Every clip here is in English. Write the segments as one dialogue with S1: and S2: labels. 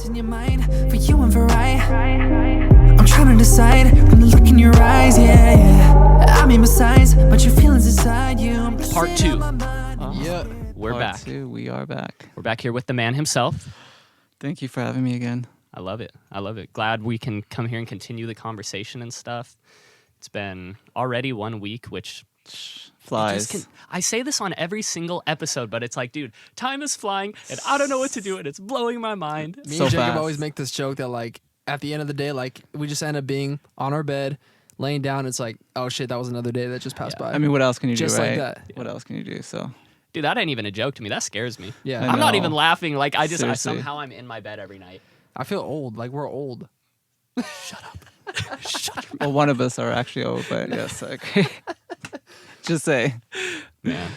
S1: What's in your mind for you and for I? I'm trying to decide from the look in your eyes, yeah. I mean besides, but your feelings inside you.
S2: Part 2.
S3: Yeah.
S2: We're back.
S3: Part 2, we are back.
S2: We're back here with the man himself.
S3: Thank you for having me again.
S2: I love it. I love it. Glad we can come here and continue the conversation and stuff. It's been already 1 week, which
S3: flies.
S2: I say this on every single episode, but it's like, dude, time is flying, and I don't know what to do, and it's blowing my mind.
S4: Me
S3: So
S4: and Jacob
S3: fast.
S4: always make this joke that, like, at the end of the day, like, we just end up being on our bed, laying down. It's like, oh shit, that was another day that just passed by.
S3: I mean, what else can you
S4: Just
S3: do,
S4: like
S3: right?
S4: that.
S3: What else can you do? So
S2: Dude, that ain't even a joke to me. That scares me.
S4: Yeah.
S3: I
S2: I'm not
S3: know.
S2: even laughing. Like,
S3: Seriously.
S2: somehow I'm in my bed every night.
S4: I feel old. Like, we're old.
S2: Shut up.
S3: well, one of us are actually old, but yes, okay. Just say.
S2: Man.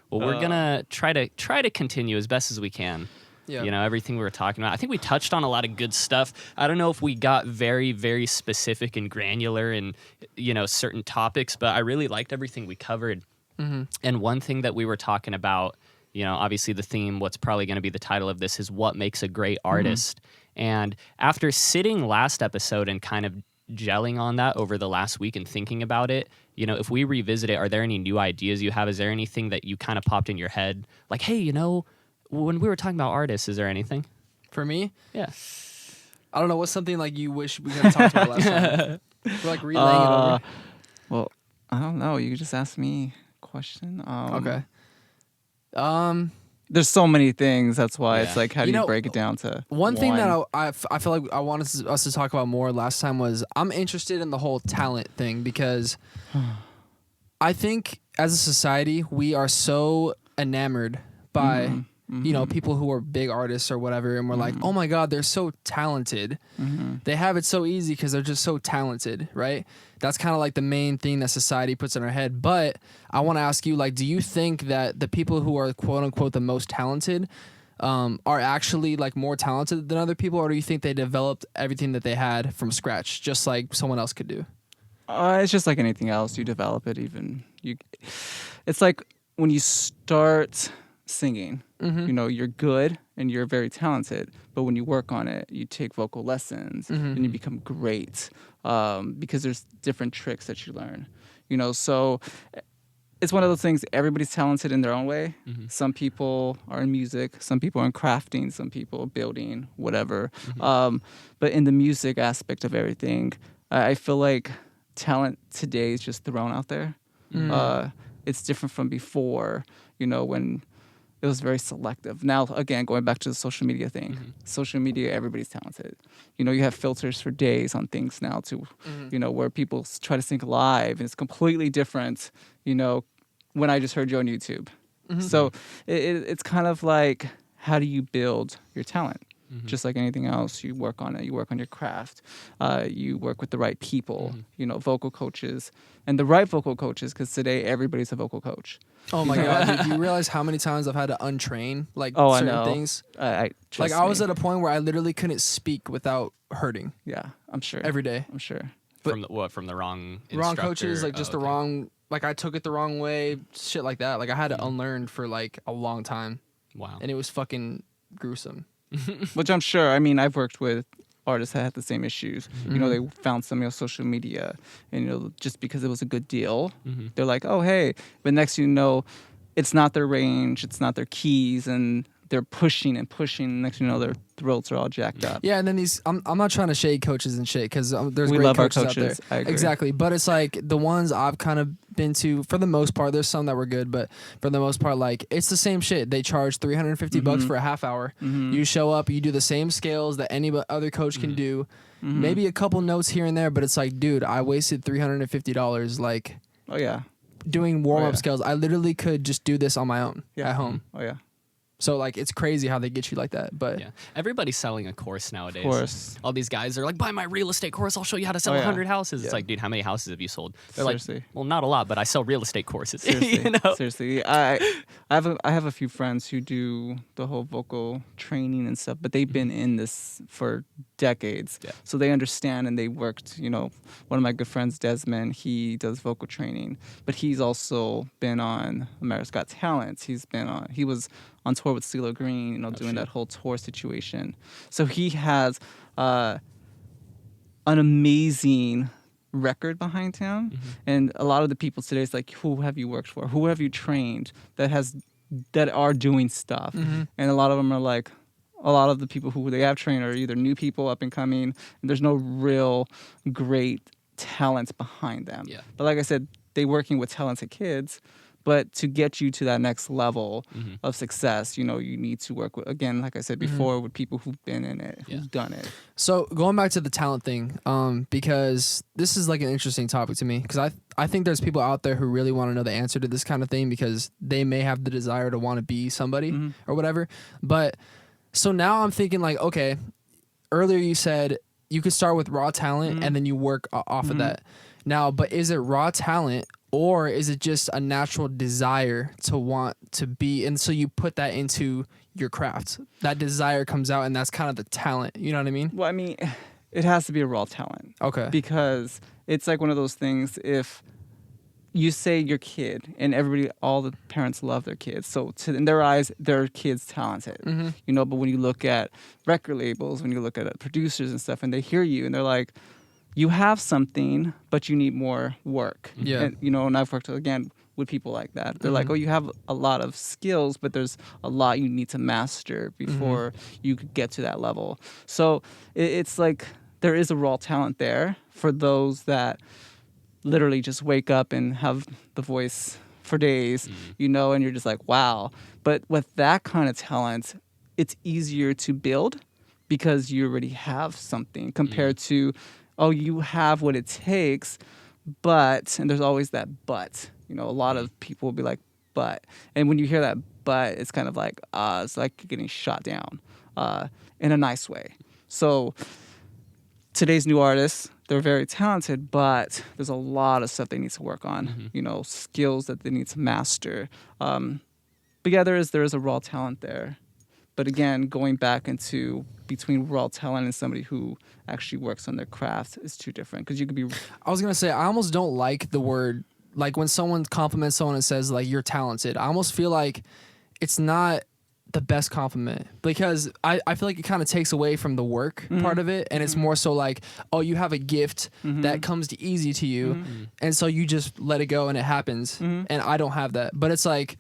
S2: Well, we're gonna try to continue as best as we can.
S4: Yeah.
S2: You know, everything we were talking about. I think we touched on a lot of good stuff. I don't know if we got very, very specific and granular in, you know, certain topics, but I really liked everything we covered.
S4: Mm-hmm.
S2: And one thing that we were talking about, you know, obviously the theme, what's probably going to be the title of this, is what makes a great artist. And after sitting last episode and kind of gelling on that over the last week and thinking about it, you know, if we revisit it, are there any new ideas you have? Is there anything that you kind of popped in your head? Like, hey, you know, when we were talking about artists, is there anything?
S4: For me,
S2: Yeah.
S4: I don't know. What's something like you wish we could have talked about last time? We're like relaying it over.
S3: Well, I don't know. You could just ask me a question.
S4: Okay.
S3: There's so many things. That's why it's
S2: Yeah.
S3: like, how do
S4: You
S3: you
S4: know,
S3: break it down to
S4: One thing that I feel like I wanted us to talk about more last time was I'm interested in the whole talent thing, because I think as a society we are so enamored by you know, people who are big artists or whatever, and we're like, oh my god, they're so talented. They have it so easy because they're just so talented, right? That's kind of like the main thing that society puts in our head. But I want to ask you, like, do you think that the people who are quote unquote the most talented are actually like more talented than other people, or do you think they developed everything that they had from scratch, just like someone else could do?
S3: It's just like anything else. You develop it. It's like when you start singing, you know, you're good and you're very talented, but when you work on it, you take vocal lessons and you become great, because there's different tricks that you learn, you know. So it's one of those things. Everybody's talented in their own way. Some people are in music, some people are in crafting, some people building, whatever. But in the music aspect of everything, I feel like talent today is just thrown out there. It's different from before, you know, when it was very selective. Now, again, going back to the social media thing, social media, everybody's talented. You know, you have filters for days on things now too, you know, where people try to sync live, and it's completely different, you know, when I just heard you on YouTube. So it's kind of like, how do you build your talent? Just like anything else, you work on it. You work on your craft. You work with the right people, you know, vocal coaches, and the right vocal coaches, because today everybody's a vocal coach.
S4: Oh my god, dude, do you realize how many times I've had to untrain like
S3: I
S4: certain
S3: know.
S4: things?
S3: I
S4: Like, I was at a point where I literally couldn't speak without hurting
S3: yeah, I'm sure.
S4: every day.
S3: I'm sure.
S2: From the wrong
S4: Wrong
S2: instructor?
S4: coaches, like just
S2: Oh,
S4: the
S2: okay.
S4: wrong, like I took it the wrong way, shit like that. Like I had to unlearn for like a long time,
S2: Wow.
S4: and it was fucking gruesome.
S3: Which I'm sure. I mean, I've worked with artists that had the same issues. You know, they found something on social media, and you know, just because it was a good deal, they're like, oh hey. But next you know, it's not their range, it's not their keys, and they're pushing and pushing. Next you know, their throats are all jacked up.
S4: Yeah, and then these, I'm not trying to shade coaches and shit, because there's
S3: We
S4: great
S3: love our
S4: coaches out there.
S3: coaches. I agree.
S4: Exactly, but it's like the ones I've kind of been to, for the most part, there's some that were good, but for the most part, like, it's the same shit. They charge $350 for a half hour. You show up, you do the same scales that any other coach can do, maybe a couple notes here and there, but it's like, dude, I wasted $350 like
S3: Oh yeah.
S4: doing warm-up
S3: yeah.
S4: scales. I literally could just do this on my own at home.
S3: Oh yeah.
S4: So like, it's crazy how they get you like that. But
S2: Yeah, everybody's selling a course nowadays.
S3: Of course.
S2: All these guys are like, buy my real estate course. I'll show you how to sell
S3: Oh, yeah.
S2: 100 houses. It's
S4: Yeah.
S2: like, dude, how many houses have you sold? They're
S3: Seriously.
S2: like, well, not a lot, but I sell real estate courses.
S3: Seriously,
S2: you know?
S3: seriously. I have a few friends who do the whole vocal training and stuff, but they've been in this for decades,
S2: Yeah.
S3: so they understand and they worked. You know, one of my good friends, Desmond, he does vocal training, but he's also been on America's Got Talent. He was on tour with CeeLo Green, doing that whole tour situation. So he has an amazing record behind him. And a lot of the people today is like, who have you worked for? Who have you trained that are doing stuff? And a lot of them are like, a lot of the people who they have trained are either new people up and coming, and there's no real great talent behind them.
S2: Yeah.
S3: But like I said, they working with talented kids. But to get you to that next level of success, you need to work with, again, like I said before, with people who've been in it, who've done it.
S4: So going back to the talent thing, because this is like an interesting topic to me, because I think there's people out there who really want to know the answer to this kind of thing because they may have the desire to want to be somebody or whatever. But so now I'm thinking like, okay, earlier you said you could start with raw talent and then you work off of that. Now, but is it raw talent or is it just a natural desire to want to be? And so you put that into your craft. That desire comes out and that's kind of the talent. You know what I mean?
S3: Well, I mean, it has to be a raw talent.
S4: Okay.
S3: Because it's like one of those things, if you say your kid and all the parents love their kids. So in their eyes, their kid's talented, but when you look at record labels, when you look at producers and stuff and they hear you and they're like, you have something, but you need more work.
S4: Yeah.
S3: And, and I've worked, again, with people like that. They're like, oh, you have a lot of skills, but there's a lot you need to master before you could get to that level. So it's like there is a raw talent there for those that literally just wake up and have the voice for days, and you're just like, wow. But with that kind of talent, it's easier to build because you already have something compared to, oh, you have what it takes, but, and there's always that but. A lot of people will be like, but. And when you hear that but, it's kind of like, it's like you're getting shot down in a nice way. So today's new artists, they're very talented, but there's a lot of stuff they need to work on, skills that they need to master. But yeah, there is a raw talent there. But again, going back into between raw talent and somebody who actually works on their craft is too different. Because you could be...
S4: I was going to say, I almost don't like the word, like when someone compliments someone and says like, you're talented, I almost feel like it's not the best compliment because I feel like it kind of takes away from the work part of it. And it's more so like, oh, you have a gift that comes easy to you. And so you just let it go and it happens. And I don't have that. But it's like...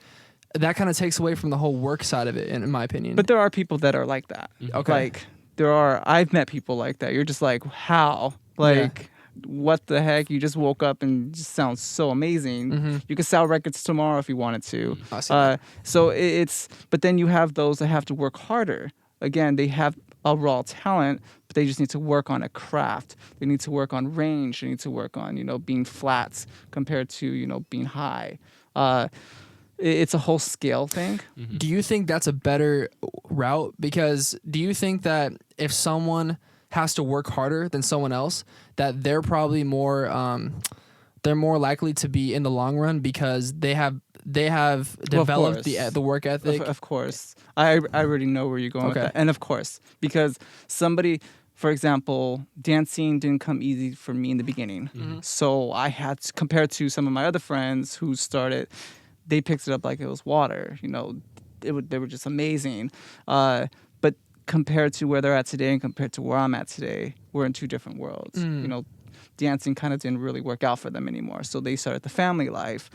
S4: that kind of takes away from the whole work side of it, in my opinion.
S3: But there are people that are like that.
S4: Okay.
S3: Like, I've met people like that. You're just like, how? Like, what the heck? You just woke up and just sounds so amazing. You could sell records tomorrow if you wanted to.
S4: I see that.
S3: So but then you have those that have to work harder. Again, they have a raw talent, but they just need to work on a craft. They need to work on range. They need to work on, being flats compared to, being high. It's a whole scale thing.
S4: Do you think that's a better route? Because do you think that if someone has to work harder than someone else, that they're probably more likely to be in the long run because they have developed the work ethic?
S3: Of course. I already know where you're going with that. And of course, because somebody, for example, dancing didn't come easy for me in the beginning. So I had to, compared to some of my other friends who started, they picked it up like it was water. They were just amazing. But compared to where they're at today and compared to where I'm at today, we're in two different worlds. Dancing kind of didn't really work out for them anymore. So they started the family life.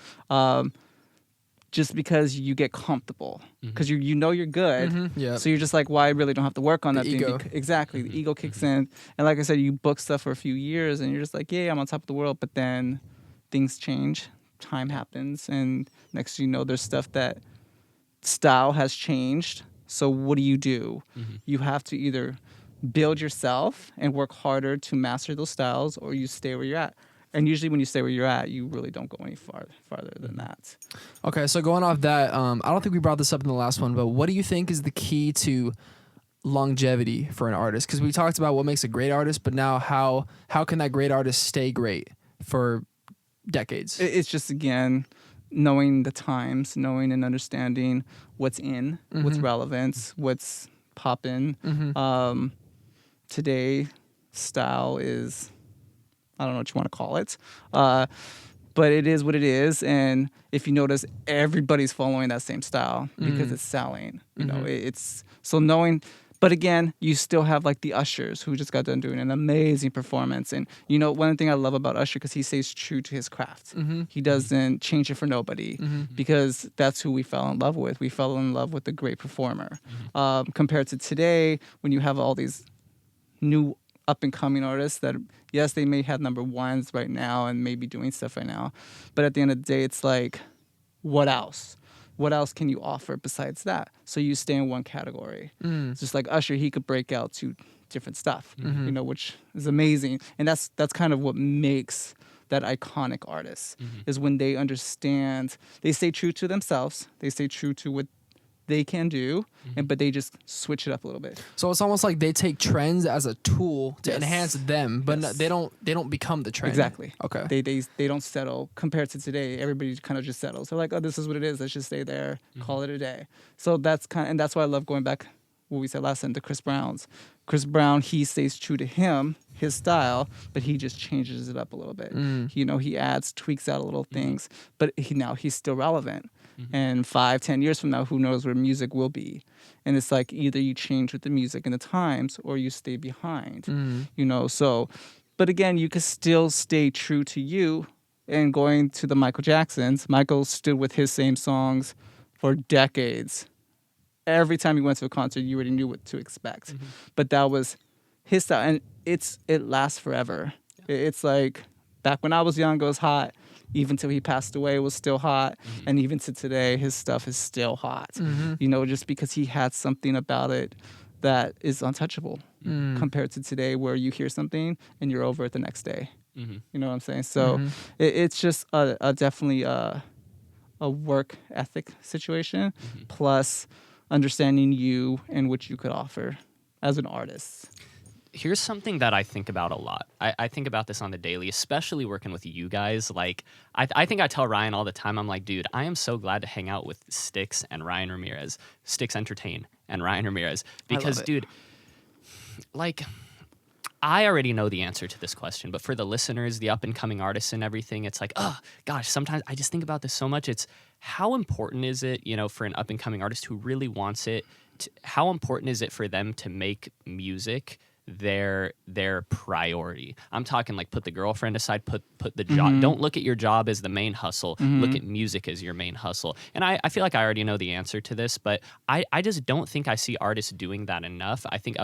S3: Just because you get comfortable, because you're good. So you're just like, well, I really don't have to work on that
S4: ego.
S3: thing. Exactly. The ego kicks in. And like I said, you book stuff for a few years and you're just like, yeah, I'm on top of the world. But then things change. Time happens, and next thing you know, there's stuff that style has changed. So what do? You have to either build yourself and work harder to master those styles, or you stay where you're at. And usually when you stay where you're at, you really don't go any farther than that. Okay,
S4: so going off that, I don't think we brought this up in the last one, but what do you think is the key to longevity for an artist? Because we talked about what makes a great artist, but now how can that great artist stay great for decades?
S3: It's just, again, knowing the times, knowing and understanding what's in, what's relevant, what's poppin'. Today, style is, I don't know what you want to call it, but it is what it is. And if you notice, everybody's following that same style because it's selling. You know, it's so knowing. But again, you still have like the Ushers who just got done doing an amazing performance. And, you know, one thing I love about Usher, because he stays true to his craft. He doesn't change it for nobody because that's who we fell in love with. We fell in love with a great performer. Compared to today, when you have all these new up-and-coming artists that, yes, they may have number ones right now and may be doing stuff right now. But at the end of the day, it's like, what else? What else can you offer besides that? So you stay in one category. It's just like Usher, he could break out to different stuff, you know, which is amazing. And that's kind of what makes that iconic artist is when they understand, they stay true to themselves, they stay true to what they can do, but they just switch it up a little bit.
S4: So it's almost like they take trends as a tool to enhance them, but they don't become the trend.
S3: Exactly.
S4: Okay.
S3: They don't settle compared to today. Everybody kind of just settles. They're like, oh, this is what it is. Let's just stay there, call it a day. So that's and that's why I love going back what we said last time to Chris Brown's. Chris Brown, he stays true to his style, but he just changes it up a little bit. You know, he tweaks out a little things, but he's still relevant. And 5-10 years from now, who knows where music will be. And it's like either you change with the music and the times or you stay behind, you know. So, but again, you can still stay true to you. And going to the Michael Jacksons, Michael stood with his same songs for decades. Every time he went to a concert, you already knew what to expect. But that was his style. And it lasts forever. It's like back when I was young, it was hot. Even till he passed away, it was still hot. And even to today, his stuff is still hot. You know, just because he had something about it that is untouchable compared to today where you hear something and you're over it the next day. You know what I'm saying? So it's just definitely a work ethic situation plus understanding you and what you could offer as an artist.
S2: Here's something that I think about a lot. I think about this on the daily, especially working with you guys. Like, I think I tell Ryan all the time, I'm like, dude, I am so glad to hang out with Stixx and Ryan Ramirez. Stixx Entertain and Ryan Ramirez. Because, dude, like, I already know the answer to this question, but for the listeners, the up-and-coming artists and everything, it's like, oh, gosh, sometimes I just think about this so much. It's how important is it, you know, for an up-and-coming artist who really wants it, how important is it for them to make music their priority? I'm talking like put the girlfriend aside, put the job. Don't look at your job as the main hustle. Look at music as your main hustle. And I feel like I already know the answer to this, but I just don't think I see artists doing that enough. I think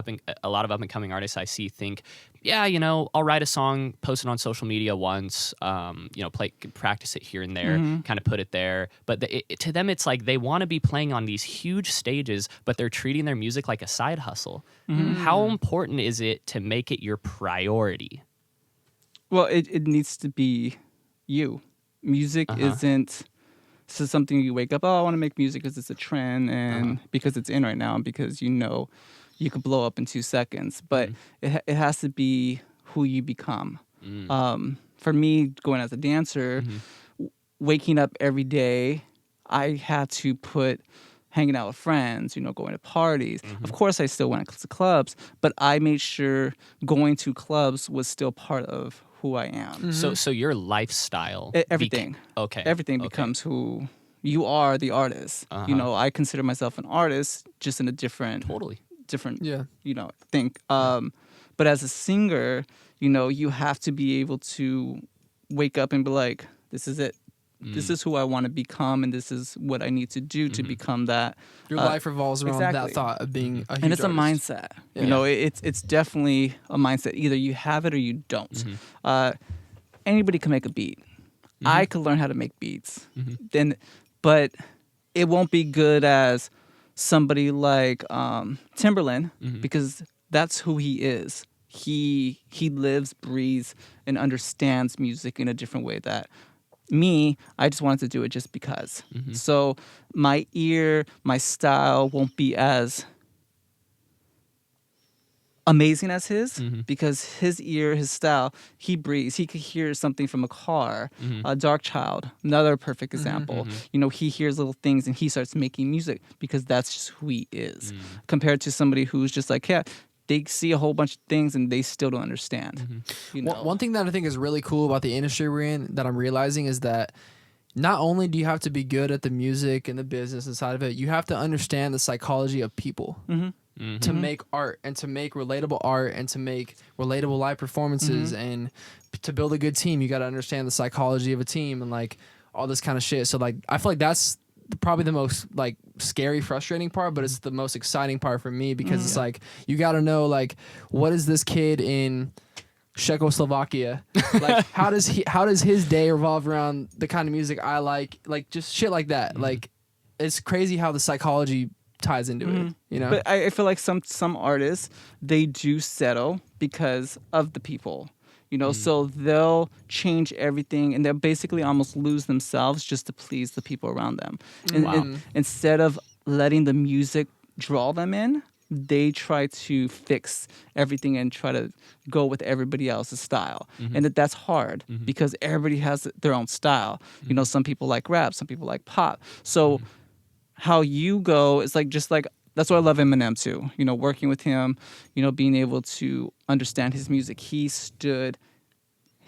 S2: a lot of up and coming artists I see think, yeah, you know, I'll write a song, post it on social media once, you know, practice it here and there, kind of put it there. But to them, it's like they want to be playing on these huge stages, but they're treating their music like a side hustle. How important is it to make it your priority?
S3: Well, it needs to be you. Music isn't something you wake up, oh, I want to make music because it's a trend and because it's in right now and because you know you could blow up in 2 seconds. But it has to be who you become. For me, going as a dancer, waking up every day, I had to put hanging out with friends, you know, going to parties. Of course, I still went to clubs, but I made sure going to clubs was still part of who I am.
S2: So your lifestyle,
S3: everything, everything becomes who you are. The artist, you know, I consider myself an artist, just in a different, you know, thing. But as a singer, you know, you have to be able to wake up and be like, this is it. This is who I want to become, and this is what I need to do to become that.
S4: Your life revolves around that thought of being a huge
S3: and it's
S4: artist.
S3: a mindset. You know, it's definitely a mindset. Either you have it or you don't. Anybody can make a beat. I could learn how to make beats. But it won't be good as somebody like Timberland because that's who he is. He lives, breathes, and understands music in a different way that me, I just wanted to do it just because. So my ear, my style won't be as amazing as his because his ear, his style, he breathes. He could hear something from a car. Dark Child, another perfect example. You know, he hears little things and he starts making music because that's just who he is. Compared to somebody who's just like, yeah, they see a whole bunch of things and they still don't understand. You know?
S4: One thing that I think is really cool about the industry we're in that I'm realizing is that not only do you have to be good at the music and the business inside of it, you have to understand the psychology of people to make art and to make relatable art and to make relatable live performances and to build a good team. You got to understand the psychology of a team and like all this kind of shit. So like, I feel like that's probably the most like scary, frustrating part, but it's the most exciting part for me because it's like, you got to know like, what is this kid in Czechoslovakia like? How does his day revolve around the kind of music I like just shit like that. Like, it's crazy how the psychology ties into it, you know.
S3: But I feel like some artists, they do settle because of the people, you know. So they'll change everything and they'll basically almost lose themselves just to please the people around them. And instead of letting the music draw them in, they try to fix everything and try to go with everybody else's style. And that's hard because everybody has their own style. You know, some people like rap, some people like pop. So how you go is like, just like, that's why I love Eminem too. You know, working with him, you know, being able to understand his music. He stood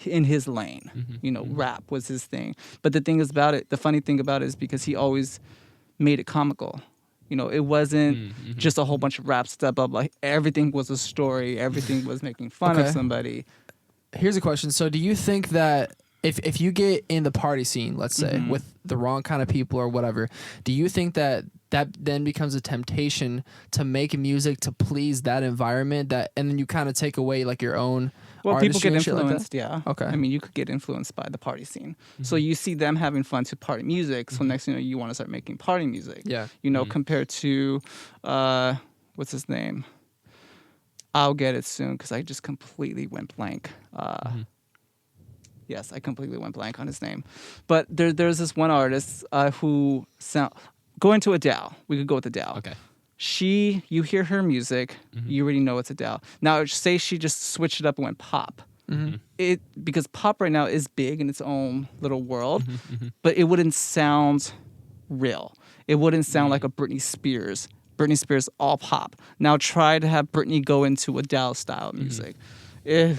S3: in his lane. You know, rap was his thing. But the thing is about it, the funny thing about it is because he always made it comical. You know, it wasn't just a whole bunch of rap stuff, but like everything was a story. Everything was making fun of somebody.
S4: Here's a question. So do you think that if you get in the party scene, let's say, with the wrong kind of people or whatever, do you think that then becomes a temptation to make music to please that environment, and then you kind of take away like your own
S3: People get
S4: and shit
S3: influenced,
S4: like that?
S3: yeah.
S4: Okay.
S3: I mean, you could get influenced by the party scene. So you see them having fun to party music. So next thing you know, you want to start making party music.
S4: Yeah.
S3: You know, compared to, what's his name? I'll get it soon because I just completely went blank. Yes, I completely went blank on his name. But there's this one artist who go into Adele. We could go with Adele.
S2: Okay.
S3: You hear her music, you already know it's Adele. Now, say she just switched it up and went pop. Because pop right now is big in its own little world, but it wouldn't sound real. It wouldn't sound like a Britney Spears. Britney Spears all pop. Now try to have Britney go into Adele style music.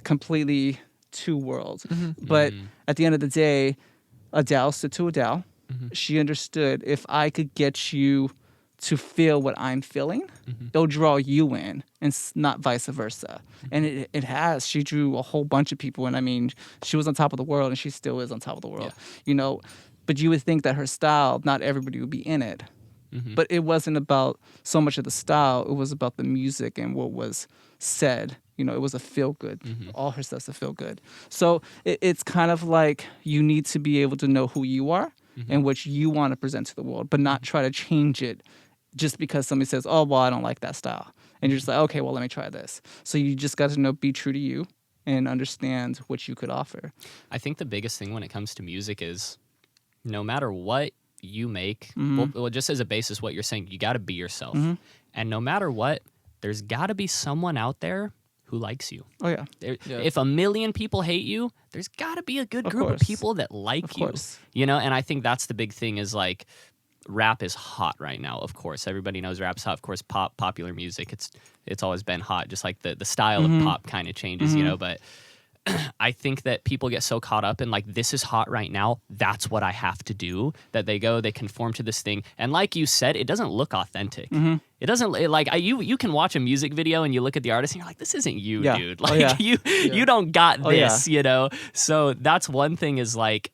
S3: Completely two worlds. But at the end of the day, Adele stood to Adele. She understood, if I could get you to feel what I'm feeling, it'll draw you in, and not vice versa. And it has. She drew a whole bunch of people, and I mean, she was on top of the world, and she still is on top of the world. You know, but you would think that her style, not everybody would be in it. But it wasn't about so much of the style. It was about the music and what was said. You know, it was a feel good. All her stuff's a feel good. So it's kind of like you need to be able to know who you are and what you want to present to the world, but not try to change it just because somebody says, oh, well, I don't like that style. And you're just like, okay, well, let me try this. So you just got to know, be true to you and understand what you could offer.
S2: I think the biggest thing when it comes to music is no matter what you make, well, just as a basis, what you're saying, you got to be yourself. And no matter what, there's got to be someone out there who likes you.
S3: Oh, yeah.
S2: If a million people hate you, there's got to be a good group of people that like you. You know, and I think that's the big thing is like, rap is hot right now, of course. Everybody knows rap's hot. Of course, popular music, it's always been hot. Just like the style of pop kind of changes, you know, but I think that people get so caught up in like, this is hot right now, that's what I have to do, that they conform to this thing. And like you said, it doesn't look authentic. It doesn't you can watch a music video and you look at the artist and you're like, this isn't you, dude. Like you don't got this, you know? So that's one thing is like,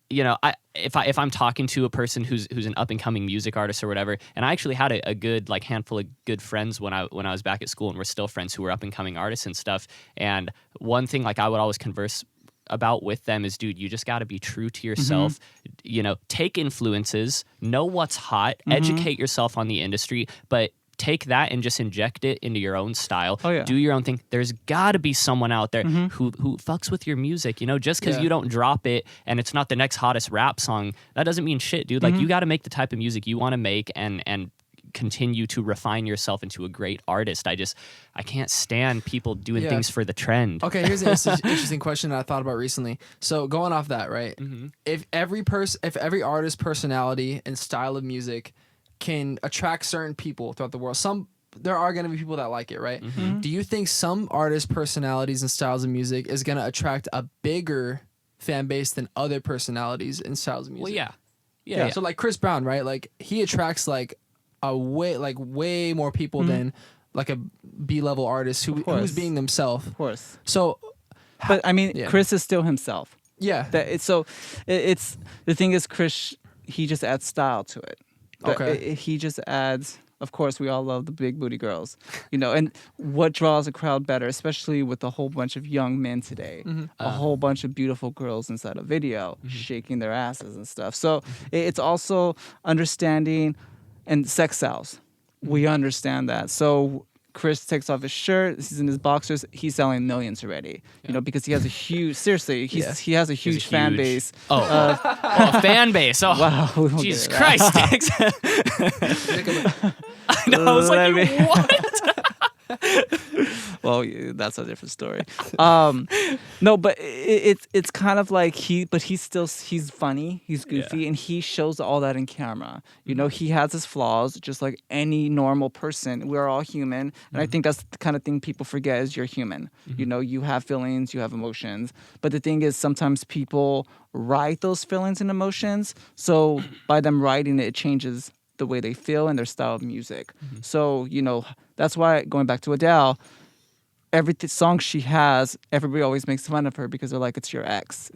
S2: you know, if I'm talking to a person who's an up and coming music artist or whatever, and I actually had a good like handful of good friends when I was back at school, and we're still friends who were up and coming artists and stuff. And one thing like I would always converse about with them is, dude, you just got to be true to yourself. You know, take influences, know what's hot, educate yourself on the industry, but take that and just inject it into your own style. Do your own thing. There's got to be someone out there who fucks with your music, you know, just because you don't drop it and it's not the next hottest rap song, that doesn't mean shit, dude. Like, you got to make the type of music you want to make and continue to refine yourself into a great artist. I can't stand people doing things for the trend.
S4: Okay, here's an interesting question that I thought about recently. So going off that, right? If every artist's personality and style of music can attract certain people throughout the world. Some there are going to be people that like it, right?
S2: Mm-hmm.
S4: Do you think some artist personalities and styles of music is going to attract a bigger fan base than other personalities and styles of music?
S2: Well, yeah.
S4: Yeah. So like Chris Brown, right? Like he attracts like way more people than like a B-level artist who's being themselves.
S3: Of course.
S4: So,
S3: But I mean, Chris is still himself.
S4: yeah.
S3: It's the thing is, Chris, he just adds style to it.
S4: Okay.
S3: He just adds. Of course, we all love the big booty girls, and what draws a crowd better, especially with a whole bunch of young men today, a whole bunch of beautiful girls inside a video shaking their asses and stuff. So it's also understanding and sex sells. We understand that. So Chris takes off his shirt. He's in his boxers. He's selling millions already. Because he has a huge. Seriously, he has a huge fan base.
S2: A fan base. Oh,
S3: Wow, we won't
S2: Jesus
S3: get it.
S2: Christ, Stixx. I know. I was like, what?
S3: Well, that's a different story. No, but it's kind of like he's funny, he's goofy, and he shows all that in camera. He has his flaws, just like any normal person. We're all human, and I think that's the kind of thing people forget is you're human. You have feelings, you have emotions, but the thing is sometimes people write those feelings and emotions. So by them writing it changes the way they feel and their style of music. So that's why going back to Adele. Every song she has, everybody always makes fun of her because they're like, it's your ex.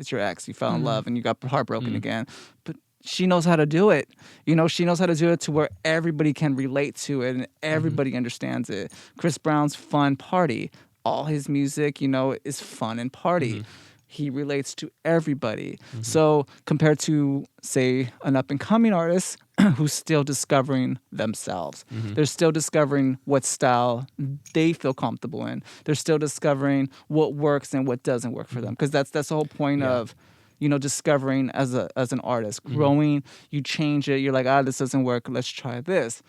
S3: You fell in love and you got heartbroken again. But she knows how to do it. She knows how to do it to where everybody can relate to it and everybody understands it. Chris Brown's fun party. All his music, is fun and party. He relates to everybody. So compared to, say, an up-and-coming artist who's still discovering themselves. They're still discovering what style they feel comfortable in. They're still discovering what works and what doesn't work for them. Because that's the whole point of, discovering as an artist. Growing, you change it. You're like, this doesn't work. Let's try this.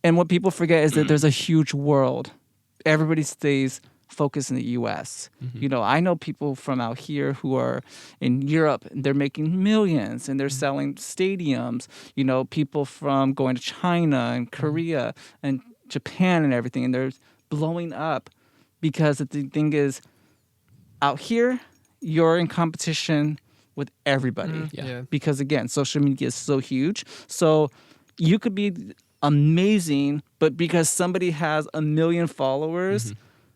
S3: And what people forget is that there's a huge world. Everybody stays focus in the U.S. I know people from out here who are in Europe and they're making millions and they're selling stadiums. People from going to China and Korea and Japan and everything, and they're blowing up because the thing is, out here, you're in competition with everybody. Because again, social media is so huge. So you could be amazing, but because somebody has 1 million followers,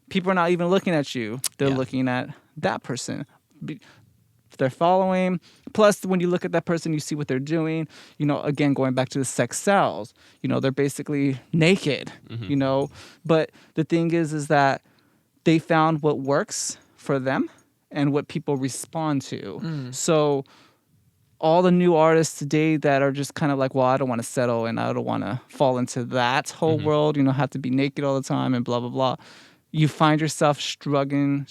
S3: people are not even looking at you. They're looking at that person. They're following. Plus, when you look at that person, you see what they're doing. Again, going back to the sex sells. They're basically naked, But the thing is that they found what works for them and what people respond to. So all the new artists today that are just kind of like, well, I don't want to settle and I don't want to fall into that whole world, have to be naked all the time and blah, blah, blah. You find yourself struggling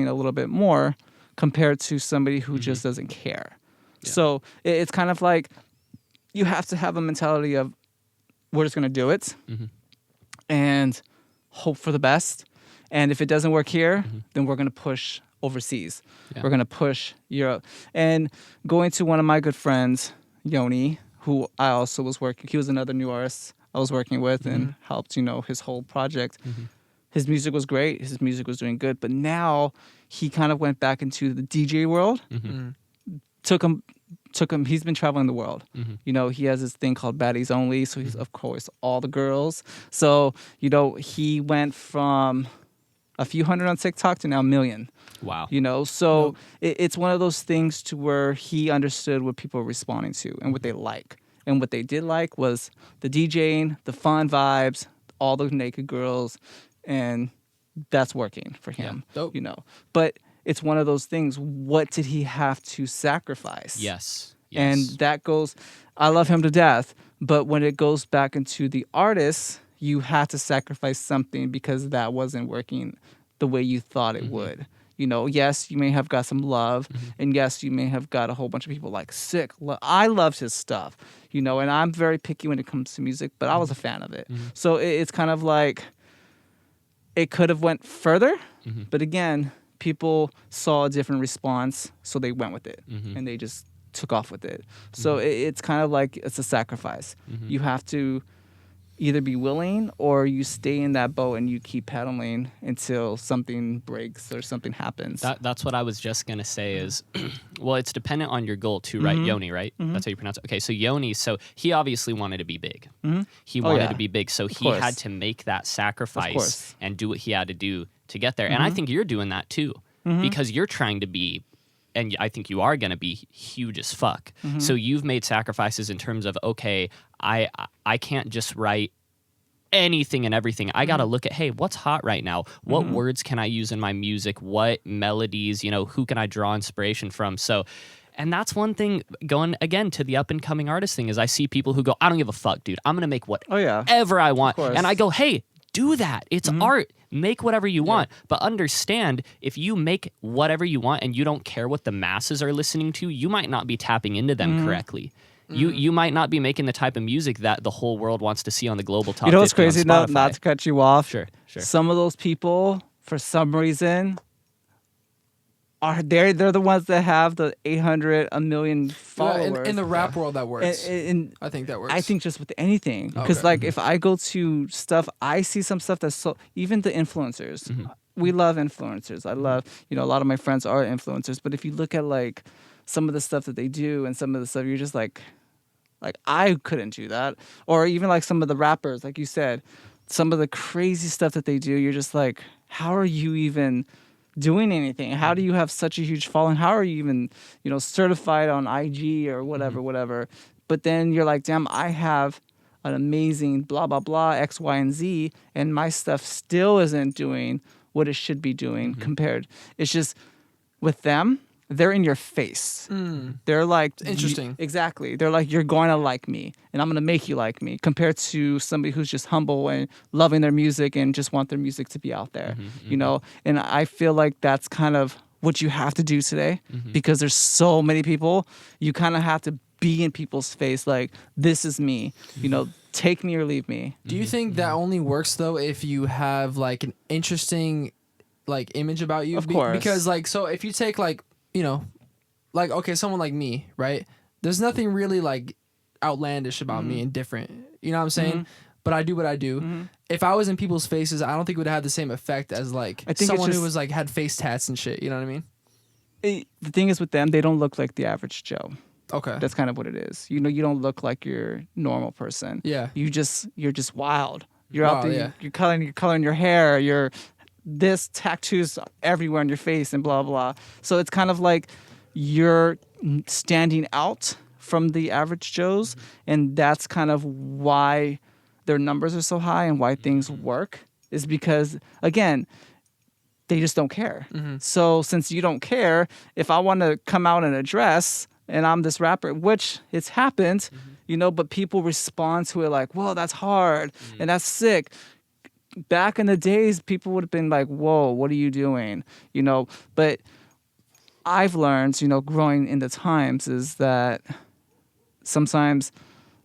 S3: a little bit more compared to somebody who just doesn't care. So it's kind of like you have to have a mentality of we're just going to do it and hope for the best. And if it doesn't work here, then we're going to push overseas. We're going to push Europe. And going to one of my good friends, Yoni, who I also was working, he was another new artist I was working with and helped, his whole project. His music was great. His music was doing good. But now he kind of went back into the DJ world. Took him. He's been traveling the world. He has this thing called Baddies Only. So he's, of course, all the girls. So, he went from a few hundred on TikTok to now 1 million.
S2: Wow.
S3: So it's one of those things to where he understood what people were responding to and what they like. And what they did like was the DJing, the fun vibes, all the naked girls, and that's working for him. But it's one of those things. What did he have to sacrifice?
S2: Yes.
S3: And that goes, I love him to death, but when it goes back into the artist, you have to sacrifice something because that wasn't working the way you thought it would. Yes, you may have got some love, and yes, you may have got a whole bunch of people like sick. I loved his stuff, and I'm very picky when it comes to music, but I was a fan of it. So it's kind of like it could have went further, but again, people saw a different response, so they went with it, and they just took off with it. So it's kind of like it's a sacrifice. You have to either be willing or you stay in that boat and you keep paddling until something breaks or something happens.
S2: That's what I was just gonna say is, well, it's dependent on your goal too, right? Yoni, right? That's how you pronounce it. Okay, so Yoni, so he obviously wanted to be big. He wanted to be big, so he
S3: course.
S2: had to make that sacrifice
S3: course.
S2: and do what he had to do to get there. And I think you're doing that too, because you're trying to be, and I think you are going to be huge as fuck. So you've made sacrifices in terms of, okay, I can't just write anything and everything. I got to look at, hey, what's hot right now? What words can I use in my music? What melodies, who can I draw inspiration from? So, and that's one thing going again to the up and coming artist thing is I see people who go, I don't give a fuck, dude. I'm going to make whatever I want. And I go, hey, do that. It's art. Make whatever you want. But understand, if you make whatever you want and you don't care what the masses are listening to, you might not be tapping into them correctly. You might not be making the type of music that the whole world wants to see on the global top 50
S3: what's crazy?
S2: on
S3: Not
S2: Spotify.
S3: to cut you off.
S2: Sure.
S3: Some of those people, for some reason, they're the ones that have the 800, 1 million followers.
S4: In the rap world, that works.
S3: And
S4: I think that works.
S3: I think just with anything, because if I go to stuff, I see some stuff that's so. Even the influencers, we love influencers. I love a lot of my friends are influencers. But if you look at like some of the stuff that they do and some of the stuff, you're just like I couldn't do that. Or even like some of the rappers, like you said, some of the crazy stuff that they do, you're just like, how are you even doing anything? How do you have such a huge following? How are you even, certified on IG or whatever? But then you're like, damn, I have an amazing blah, blah, blah, X, Y, and Z, and my stuff still isn't doing what it should be doing compared. It's just with them, they're in your face. They're like...
S4: Interesting.
S3: Exactly. They're like, you're going to like me, and I'm going to make you like me, compared to somebody who's just humble and loving their music and just want their music to be out there, And I feel like that's kind of what you have to do today, because there's so many people. You kind of have to be in people's face like, this is me, take me or leave me.
S4: Do you think that only works, though, if you have, like, an interesting, like, image about you?
S3: Of course.
S4: Because, like, so if you take, like, like, okay, someone like me, right? There's nothing really like outlandish about me and different. You know what I'm saying? But I do what I do. If I was in people's faces, I don't think it would have the same effect as like someone who was like had face tats and shit. You know what I mean?
S3: The thing is with them, they don't look like the average Joe.
S4: Okay.
S3: That's kind of what it is. You don't look like your normal person.
S4: Yeah.
S3: You're just wild. You're out
S4: Wild,
S3: there. You're coloring your hair. You're this tattoos everywhere on your face and blah blah. So it's kind of like you're standing out from the average Joes, and that's kind of why their numbers are so high and why things work, is because again, they just don't care. So since you don't care, if I want to come out in a dress and I'm this rapper, which it's happened, but people respond to it like, whoa, that's hard and that's sick. Back in the days, people would have been like, whoa, what are you doing? But I've learned, growing in the times, is that sometimes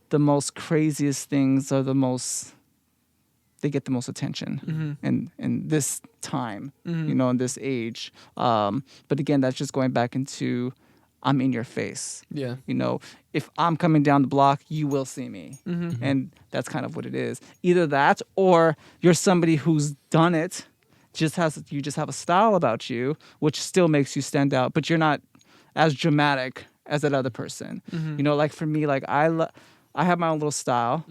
S3: the most craziest things are they get the most attention in this time, in this age. But again, that's just going back into, I'm in your face.
S4: Yeah.
S3: If I'm coming down the block, you will see me. And that's kind of what it is. Either that, or you're somebody who's done it, you just have a style about you, which still makes you stand out, but you're not as dramatic as that other person. Like for me, like I have my own little style.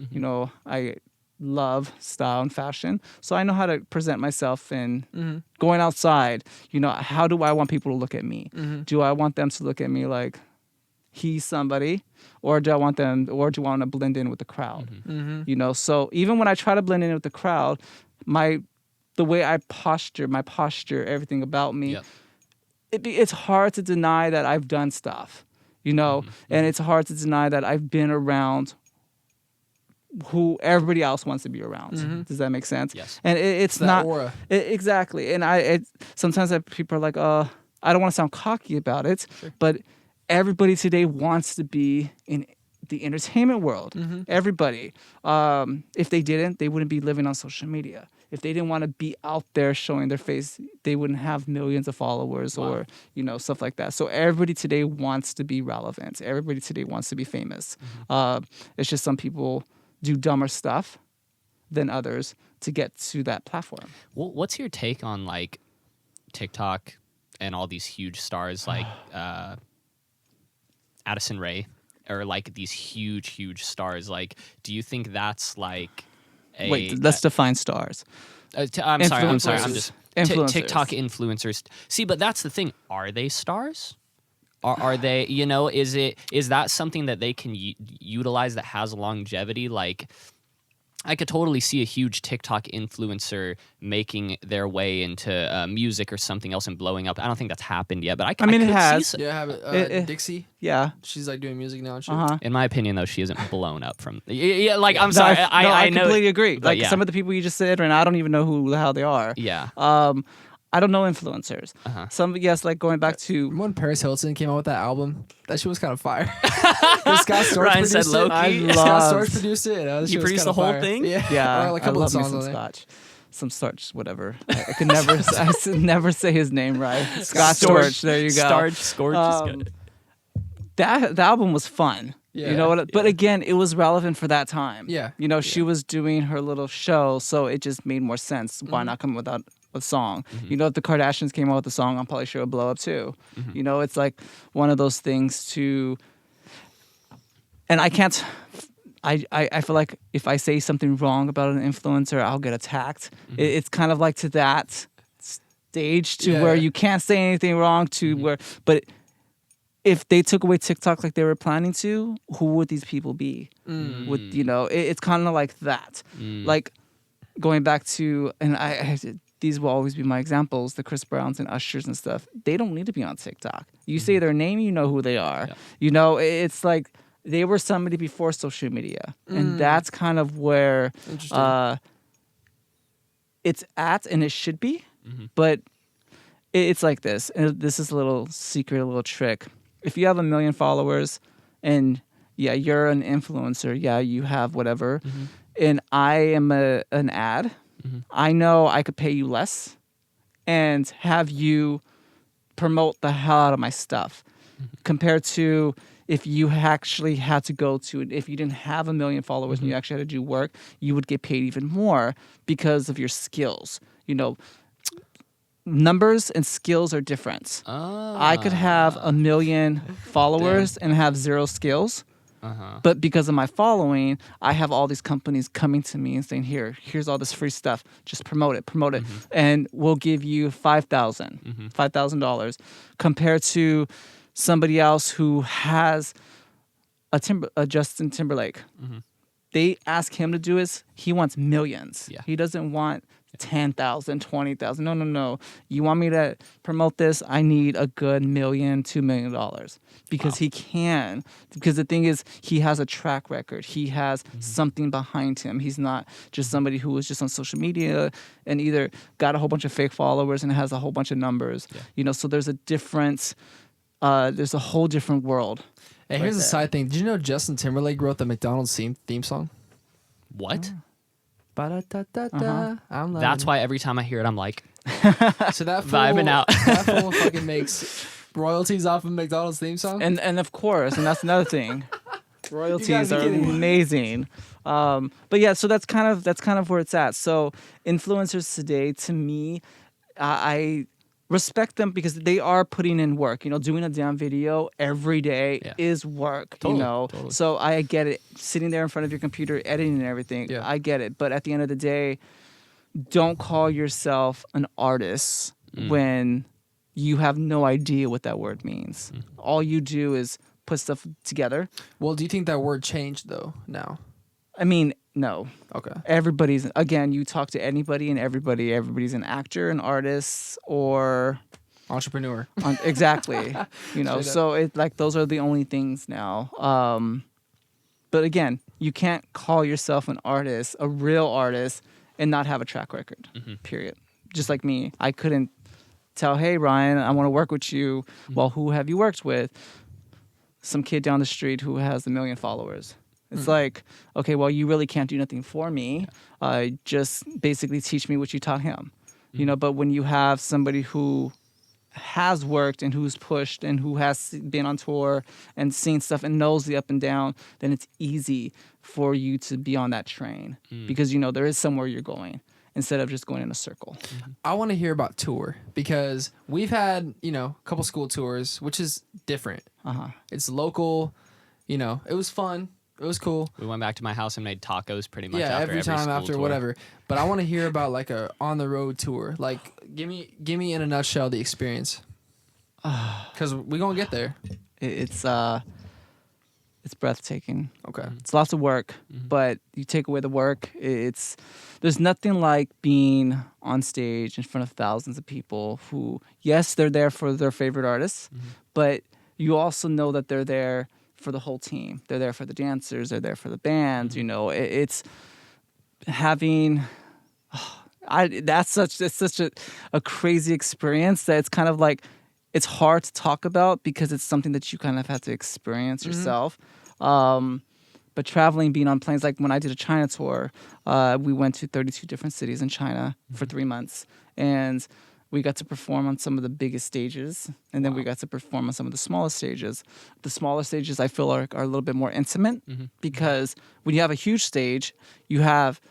S3: I love style and fashion, so I know how to present myself in going outside. How do I want people to look at me? Do I want them to look at me like he's somebody, or do I want to blend in with the crowd? So even when I try to blend in with the crowd, the way I my posture, everything about me, it's hard to deny that I've done stuff, and it's hard to deny that I've been around who everybody else wants to be around. Does that make sense?
S2: Yes.
S3: And it's
S4: that
S3: not
S4: aura.
S3: Exactly. And sometimes people are like, I don't want to sound cocky about it, but everybody today wants to be in the entertainment world. Everybody. If they didn't, they wouldn't be living on social media. If they didn't want to be out there showing their face, they wouldn't have millions of followers or, stuff like that. So everybody today wants to be relevant. Everybody today wants to be famous. It's just some people do dumber stuff than others to get to that platform.
S2: What's your take on like TikTok and all these huge stars like Addison Rae, or like these huge stars? Like, do you think that's like a...
S3: Wait, let's define stars.
S2: I'm sorry. I'm just
S3: Influencers.
S2: TikTok influencers. See, but that's the thing. Are they stars? Are they? You know, is that something that they can utilize that has longevity? Like, I could totally see a huge TikTok influencer making their way into music or something else and blowing up. I don't think that's happened yet, but I mean,
S3: it
S2: could
S3: has.
S2: see
S4: Yeah, have it. Dixie.
S3: Yeah.
S4: She's like doing music now and shit.
S2: In my opinion, though, she isn't blown up from. Yeah, like I'm sorry,
S3: I
S2: know,
S3: completely agree.
S2: but
S3: Like
S2: yeah.
S3: some of the people you just said, and I don't even know who the hell they are.
S2: Yeah.
S3: I don't know influencers. Some, yes, like going back to
S4: When Paris Hilton came out with that album, that shit was kind of fire. Scott Storch
S2: Ryan said
S4: produced
S2: low
S4: it.
S2: key.
S4: Scott Storch produced it. That
S2: He
S4: shit was
S2: produced
S4: kinda
S2: the whole
S4: fire.
S2: thing?
S4: Yeah,
S3: yeah,
S4: Or like a
S3: I
S4: couple of
S3: love me
S4: songs
S3: some
S4: on there.
S3: Scotch, some starch, whatever. I could never, I could never say his name right. Scott Storch. There you go.
S2: Starch, Scorch is good.
S3: That the album was fun.
S4: Yeah,
S3: You know what? But again, it was relevant for that time.
S4: Yeah,
S3: You know, she was doing her little show, so it just made more sense. Why not come without a song? You know, if the Kardashians came out with a song, I'm probably sure it would blow up too. You know, it's like one of those things to. And I can't. I feel like if I say something wrong about an influencer, I'll get attacked. It's kind of like to that stage to where you can't say anything wrong to where, but. If they took away TikTok like they were planning to, who would these people be? Would you know? It's kind of like that. Like going back to, and these will always be my examples: the Chris Browns and Ushers and stuff. They don't need to be on TikTok. You say their name, you know who they are.
S2: Yeah.
S3: You know, it's like they were somebody before social media, and that's kind of where it's at, and it should be. But it's like this, and this is a little secret, a little trick. If you have 1 million followers and you're an influencer, you have whatever, and I am an ad, I know I could pay you less and have you promote the hell out of my stuff compared to if you actually had to go to it. If you didn't have 1 million followers and you actually had to do work, you would get paid even more because of your skills. You know, numbers and skills are different. I could have 1 million followers and have 0 skills, but because of my following, I have all these companies coming to me and saying, here's all this free stuff. Just promote it. And we'll give you $5,000 compared to somebody else who has a Justin Timberlake. They ask him to do it. He wants millions.
S2: Yeah.
S3: He doesn't want 10,000, 20,000. No. You want me to promote this? I need a good $1 million, $2 million because he can. Because the thing is, he has a track record. He has something behind him. He's not just somebody who was just on social media and either got a whole bunch of fake followers and has a whole bunch of numbers. Yeah. You know, so there's a difference. There's a whole different world.
S4: Hey, here's a side thing. Did you know Justin Timberlake wrote the McDonald's theme song?
S2: What?
S4: I'm
S2: That's why every time I hear it, I'm like,
S4: so that fool,
S2: vibing out.
S4: That fool fucking makes royalties off of McDonald's theme song.
S3: And of course, and that's another thing. Royalties are
S4: kidding me.
S3: amazing. But yeah, so that's kind of where it's at. So influencers today, to me, I respect them because they are putting in work. You know, doing a damn video every day is work.
S2: Totally,
S3: you know, so I get it. Sitting there in front of your computer, editing and everything, I get it. But at the end of the day, don't call yourself an artist when you have no idea what that word means. All you do is put stuff together.
S4: Well, do you think that word changed though now?
S3: I mean, no.
S4: Okay.
S3: Everybody's, again, you talk to anybody and everybody's an actor, an artist, or
S4: Entrepreneur.
S3: exactly. You know, so it like those are the only things now. But again, you can't call yourself an artist, a real artist, and not have a track record. Period. Just like me, I couldn't tell, hey Ryan, I want to work with you. Well, who have you worked with? Some kid down the street who has 1 million followers. It's like, okay, well, you really can't do nothing for me. Just basically teach me what you taught him. You know, but when you have somebody who has worked and who's pushed and who has been on tour and seen stuff and knows the up and down, then it's easy for you to be on that train because you know there is somewhere you're going instead of just going in a circle.
S4: I want to hear about tour because we've had, you know, a couple school tours, which is different. It's local, you know, it was fun. It was cool.
S2: We went back to my house and made tacos pretty much
S4: Yeah,
S2: after
S4: every time
S2: school
S4: after
S2: tour.
S4: whatever. But I want to hear about like a on the road tour. Like give me in a nutshell the experience. Cuz we're going to get there.
S3: It's breathtaking.
S4: Okay.
S3: It's lots of work, but you take away the work, there's nothing like being on stage in front of thousands of people who, yes, they're there for their favorite artists, but you also know that they're there for the whole team. They're there for the dancers, they're there for the band, you know. It's having it's such a crazy experience that it's kind of like it's hard to talk about because it's something that you kind of have to experience yourself. But traveling, being on planes, like when I did a China tour, we went to 32 different cities in China for 3 months. And we got to perform on some of the biggest stages. And then we got to perform on some of the smallest stages. The smaller stages, I feel, are a little bit more intimate because when you have a huge stage, you have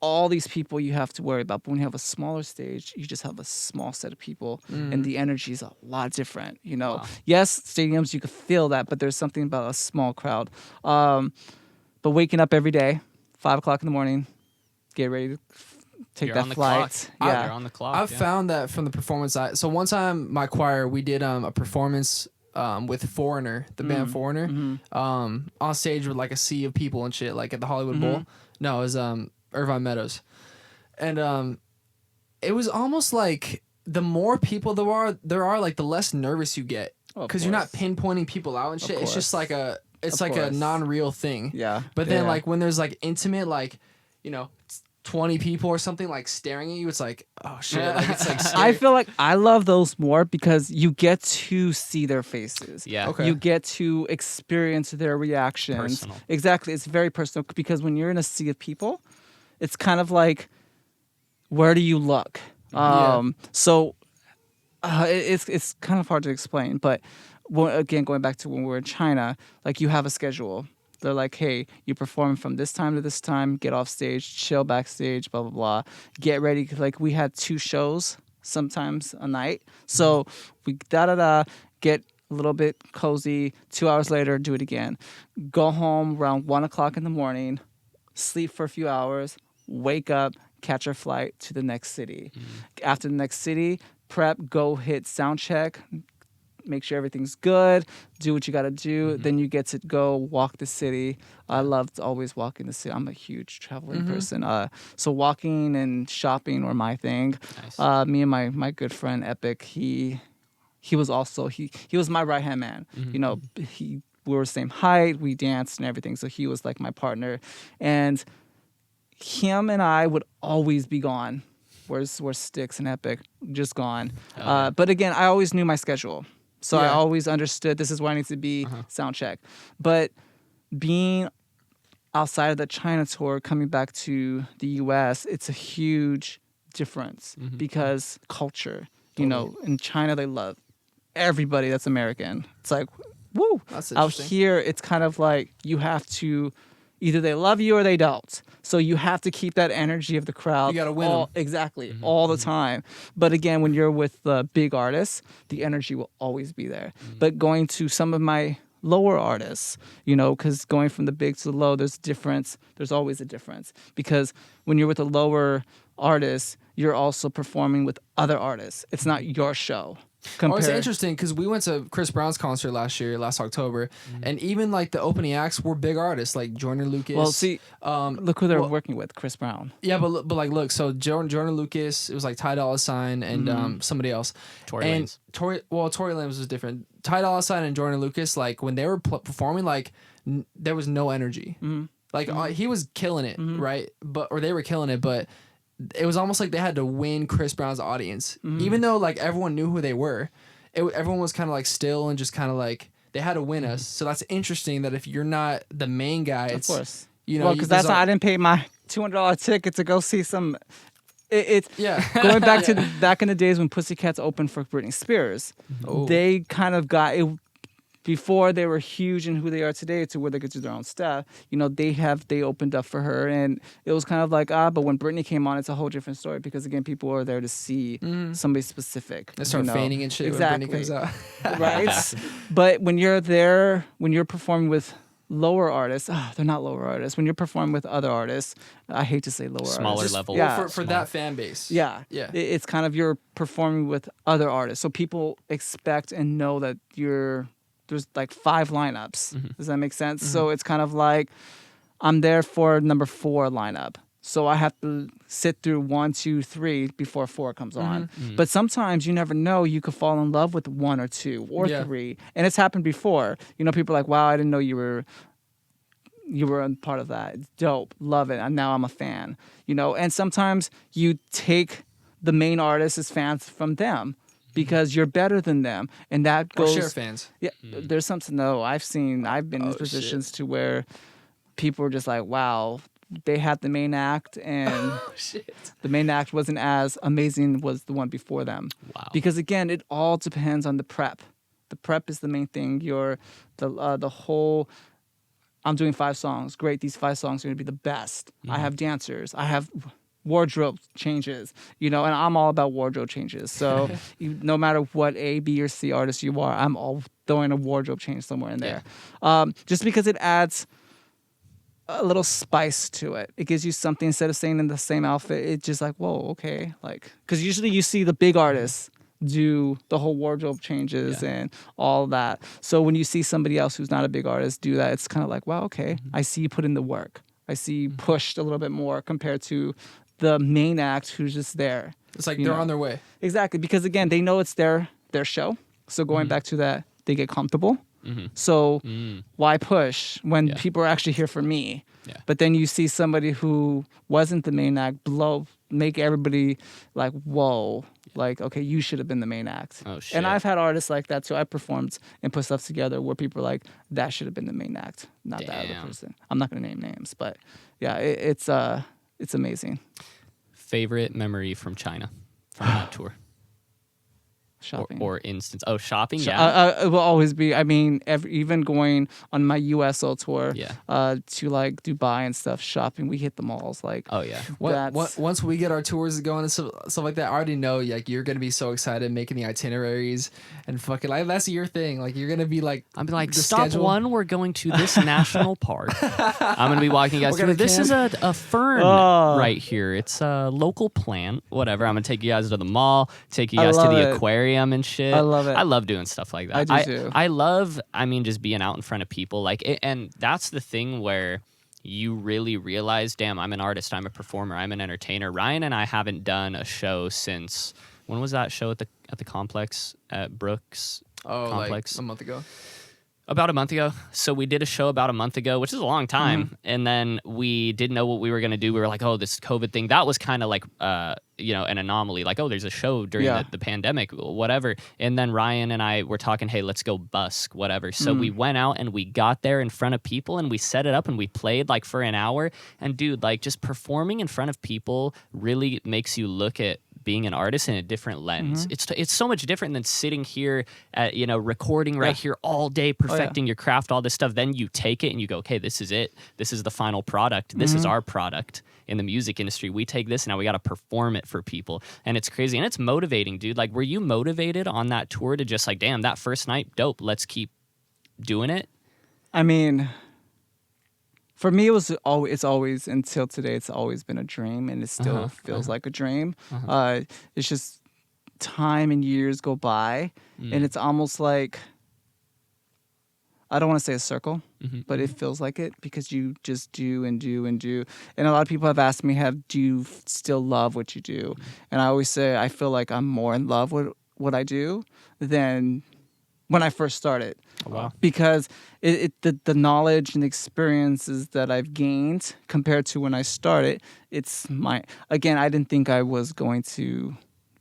S3: all these people you have to worry about. But when you have a smaller stage, you just have a small set of people and the energy is a lot different, you know. Yes, stadiums, you could feel that, but there's something about a small crowd. But waking up every day, 5 o'clock in the morning, get ready to take
S2: You're
S3: that
S2: on the
S3: flight.
S2: clock.
S3: Yeah.
S2: You're on the clock.
S4: I've found that from the performance side. So one time my choir, we did a performance with Foreigner, the band Foreigner, on stage with like a sea of people and shit, like at the Hollywood Bowl. No, it was Irvine Meadows. And it was almost like the more people there are, like the less nervous you get. Because you're not pinpointing people out and shit. It's just like a non-real thing.
S3: Yeah.
S4: But then like when there's like intimate, like, you know, 20 people or something like staring at you, it's like, oh shit. Like, it's like scary.
S3: I feel like I love those more because you get to see their faces.
S2: Yeah.
S4: Okay.
S3: You get to experience their reactions.
S2: Personal.
S3: Exactly. It's very personal because when you're in a sea of people, it's kind of like, where do you look? So it's kind of hard to explain. But again, going back to when we were in China, like you have a schedule. They're like, hey, you perform from this time to this time, get off stage, chill backstage, blah, blah, blah. Get ready. Like we had 2 shows sometimes a night. So we get a little bit cozy. 2 hours later, do it again. Go home around 1 o'clock in the morning, sleep for a few hours, wake up, catch our flight to the next city. After the next city, prep, go hit sound check, make sure everything's good, do what you got to do. Then you get to go walk the city. I loved always walking the city. I'm a huge traveling person. So walking and shopping were my thing.
S2: Nice.
S3: Me and my good friend Epic, he was also, he was my right-hand man. You know, we were the same height, we danced and everything. So he was like my partner. And him and I would always be gone. Where's Stixx and Epic? Just gone. But again, I always knew my schedule. So I always understood this is where I need to be, sound check. But being outside of the China tour, coming back to the U.S., it's a huge difference because culture. You know, in China, they love everybody that's American. It's like, woo.
S4: That's
S3: Out
S4: interesting.
S3: here, it's kind of like you have to, either they love you or they don't. So you have to keep that energy of the crowd.
S4: You gotta win 'em.
S3: Exactly, all the time. But again, when you're with the big artists, the energy will always be there. But going to some of my lower artists, you know, because going from the big to the low, there's a difference. There's always a difference. Because when you're with a lower artist, you're also performing with other artists. It's not your show.
S4: Oh, it's interesting because we went to Chris Brown's concert last October, and even like the opening acts were big artists like Joyner Lucas.
S3: Well, see, look who they're working with, Chris Brown.
S4: Yeah, but like look, so Joyner Lucas, it was like Ty Dolla $ign and somebody else.
S2: Tory
S4: and
S2: Lanez.
S4: Tory Lanez was different. Ty Dolla $ign and Joyner Lucas, like when they were performing, like there was no energy. Like he was killing it, right? Or they were killing it, but it was almost like they had to win Chris Brown's audience, even though like everyone knew who they were. Everyone was kind of like still and just kind of like they had to win us. So that's interesting that if you're not the main guy, it's,
S3: Of course.
S4: you know,
S3: Well, because that's why I didn't pay my $200 ticket to go see some It's going back in the days when Pussycats opened for Britney Spears.
S4: Oh.
S3: They kind of got it before they were huge in who they are today to where they could do their own stuff. You know, they opened up for her, and it was kind of like but when Britney came on, it's a whole different story because again, people are there to see somebody specific.
S4: They start feigning and shit
S3: exactly.
S4: when Britney comes out.
S3: Right? But when you're there, when you're performing with lower artists, they're not lower artists. When you're performing with other artists, I hate to say lower
S2: Smaller
S3: artists.
S2: level.
S3: Yeah.
S4: For that fan base.
S3: Yeah.
S4: Yeah.
S3: It's kind of you're performing with other artists. So people expect and know that there's like 5 lineups. Does that make sense? So it's kind of like I'm there for number 4 lineup. So I have to sit through 1, 2, 3 before 4 comes on. But sometimes you never know. You could fall in love with 1 or 2 or 3. And it's happened before. You know, people are like, wow, I didn't know you were a part of that. It's dope. Love it. And now I'm a fan. You know, and sometimes you take the main artist as fans from them because you're better than them. And that goes...
S4: Or share fans.
S3: Yeah, there's something, though. I've been in these positions to where people are just like, wow... They had the main act, and the main act wasn't as amazing as the one before them.
S2: Wow.
S3: Because again, it all depends on the prep. The prep is the main thing. The whole. I'm doing 5 songs. Great, these 5 songs are gonna be the best. I have dancers. I have wardrobe changes. You know, and I'm all about wardrobe changes. So no matter what A, B, or C artist you are, I'm all throwing a wardrobe change somewhere in there. Just because it adds a little spice to it. It gives you something instead of staying in the same outfit. It's just like, whoa, okay. Like, because usually you see the big artists do the whole wardrobe changes and all that. So when you see somebody else who's not a big artist do that, it's kind of like, wow, okay. I see you put in the work. I see you pushed a little bit more compared to the main act who's just there.
S4: It's like they're on their way.
S3: Exactly. Because again, they know it's their show. So going back to that, they get comfortable. So why push when people are actually here for me? Yeah. But then you see somebody who wasn't the main act make everybody like, whoa, like, okay, you should have been the main act.
S2: Oh, shit.
S3: And I've had artists like that too. I performed and put stuff together where people are like, that should have been the main act, not that other person. I'm not going to name names, but yeah, it's amazing.
S2: Favorite memory from China, from that tour?
S3: Shopping.
S2: Or instance. Oh, shopping, yeah.
S3: It will always be, I mean, even going on my USO tour to like Dubai and stuff, shopping, we hit the malls. Like,
S2: oh, yeah.
S4: Once we get our tours going and stuff like that, I already know like you're going to be so excited making the itineraries and fucking, like, that's your thing. Like, you're going to be like,
S2: I'm like, stop schedule. 1, we're going to this national park. I'm going to be walking you guys through. This is a fern right here. It's a local plant, whatever. I'm going to take you guys to the mall, take you guys to the aquarium and shit.
S3: I love it.
S2: I love doing stuff like that.
S3: I do too.
S2: I love, just being out in front of people. Like, and that's the thing where you really realize, damn, I'm an artist, I'm a performer, I'm an entertainer. Ryan and I haven't done a show since, when was that show at the complex at Brooks? Complex?
S4: Like a month ago.
S2: About a month ago. So we did a show about a month ago, which is a long time. And then we didn't know what we were going to do. We were like, oh, this COVID thing. That was kind of like, an anomaly. Like, oh, there's a show during the pandemic, whatever. And then Ryan and I were talking, hey, let's go busk, whatever. So we went out and we got there in front of people and we set it up and we played like for an hour. And dude, like just performing in front of people really makes you look at being an artist in a different lens. It's so much different than sitting here at, recording right here all day, perfecting your craft, all this stuff. Then you take it and you go, okay, this is it. This is the final product. This is our product in the music industry. We take this, now we got to perform it for people. And it's crazy. And it's motivating, dude. Like, were you motivated on that tour to just like, damn, that first night, dope, let's keep doing it?
S3: I mean, for me, it's always until today, it's always been a dream, and it still feels like a dream. It's just time and years go by, and it's almost like, I don't want to say a circle, but it feels like it because you just do and do and do. And a lot of people have asked me, do you still love what you do? And I always say, I feel like I'm more in love with what I do than when I first started.
S2: Oh, wow.
S3: Because the knowledge and experiences that I've gained compared to when I started, again, I didn't think I was going to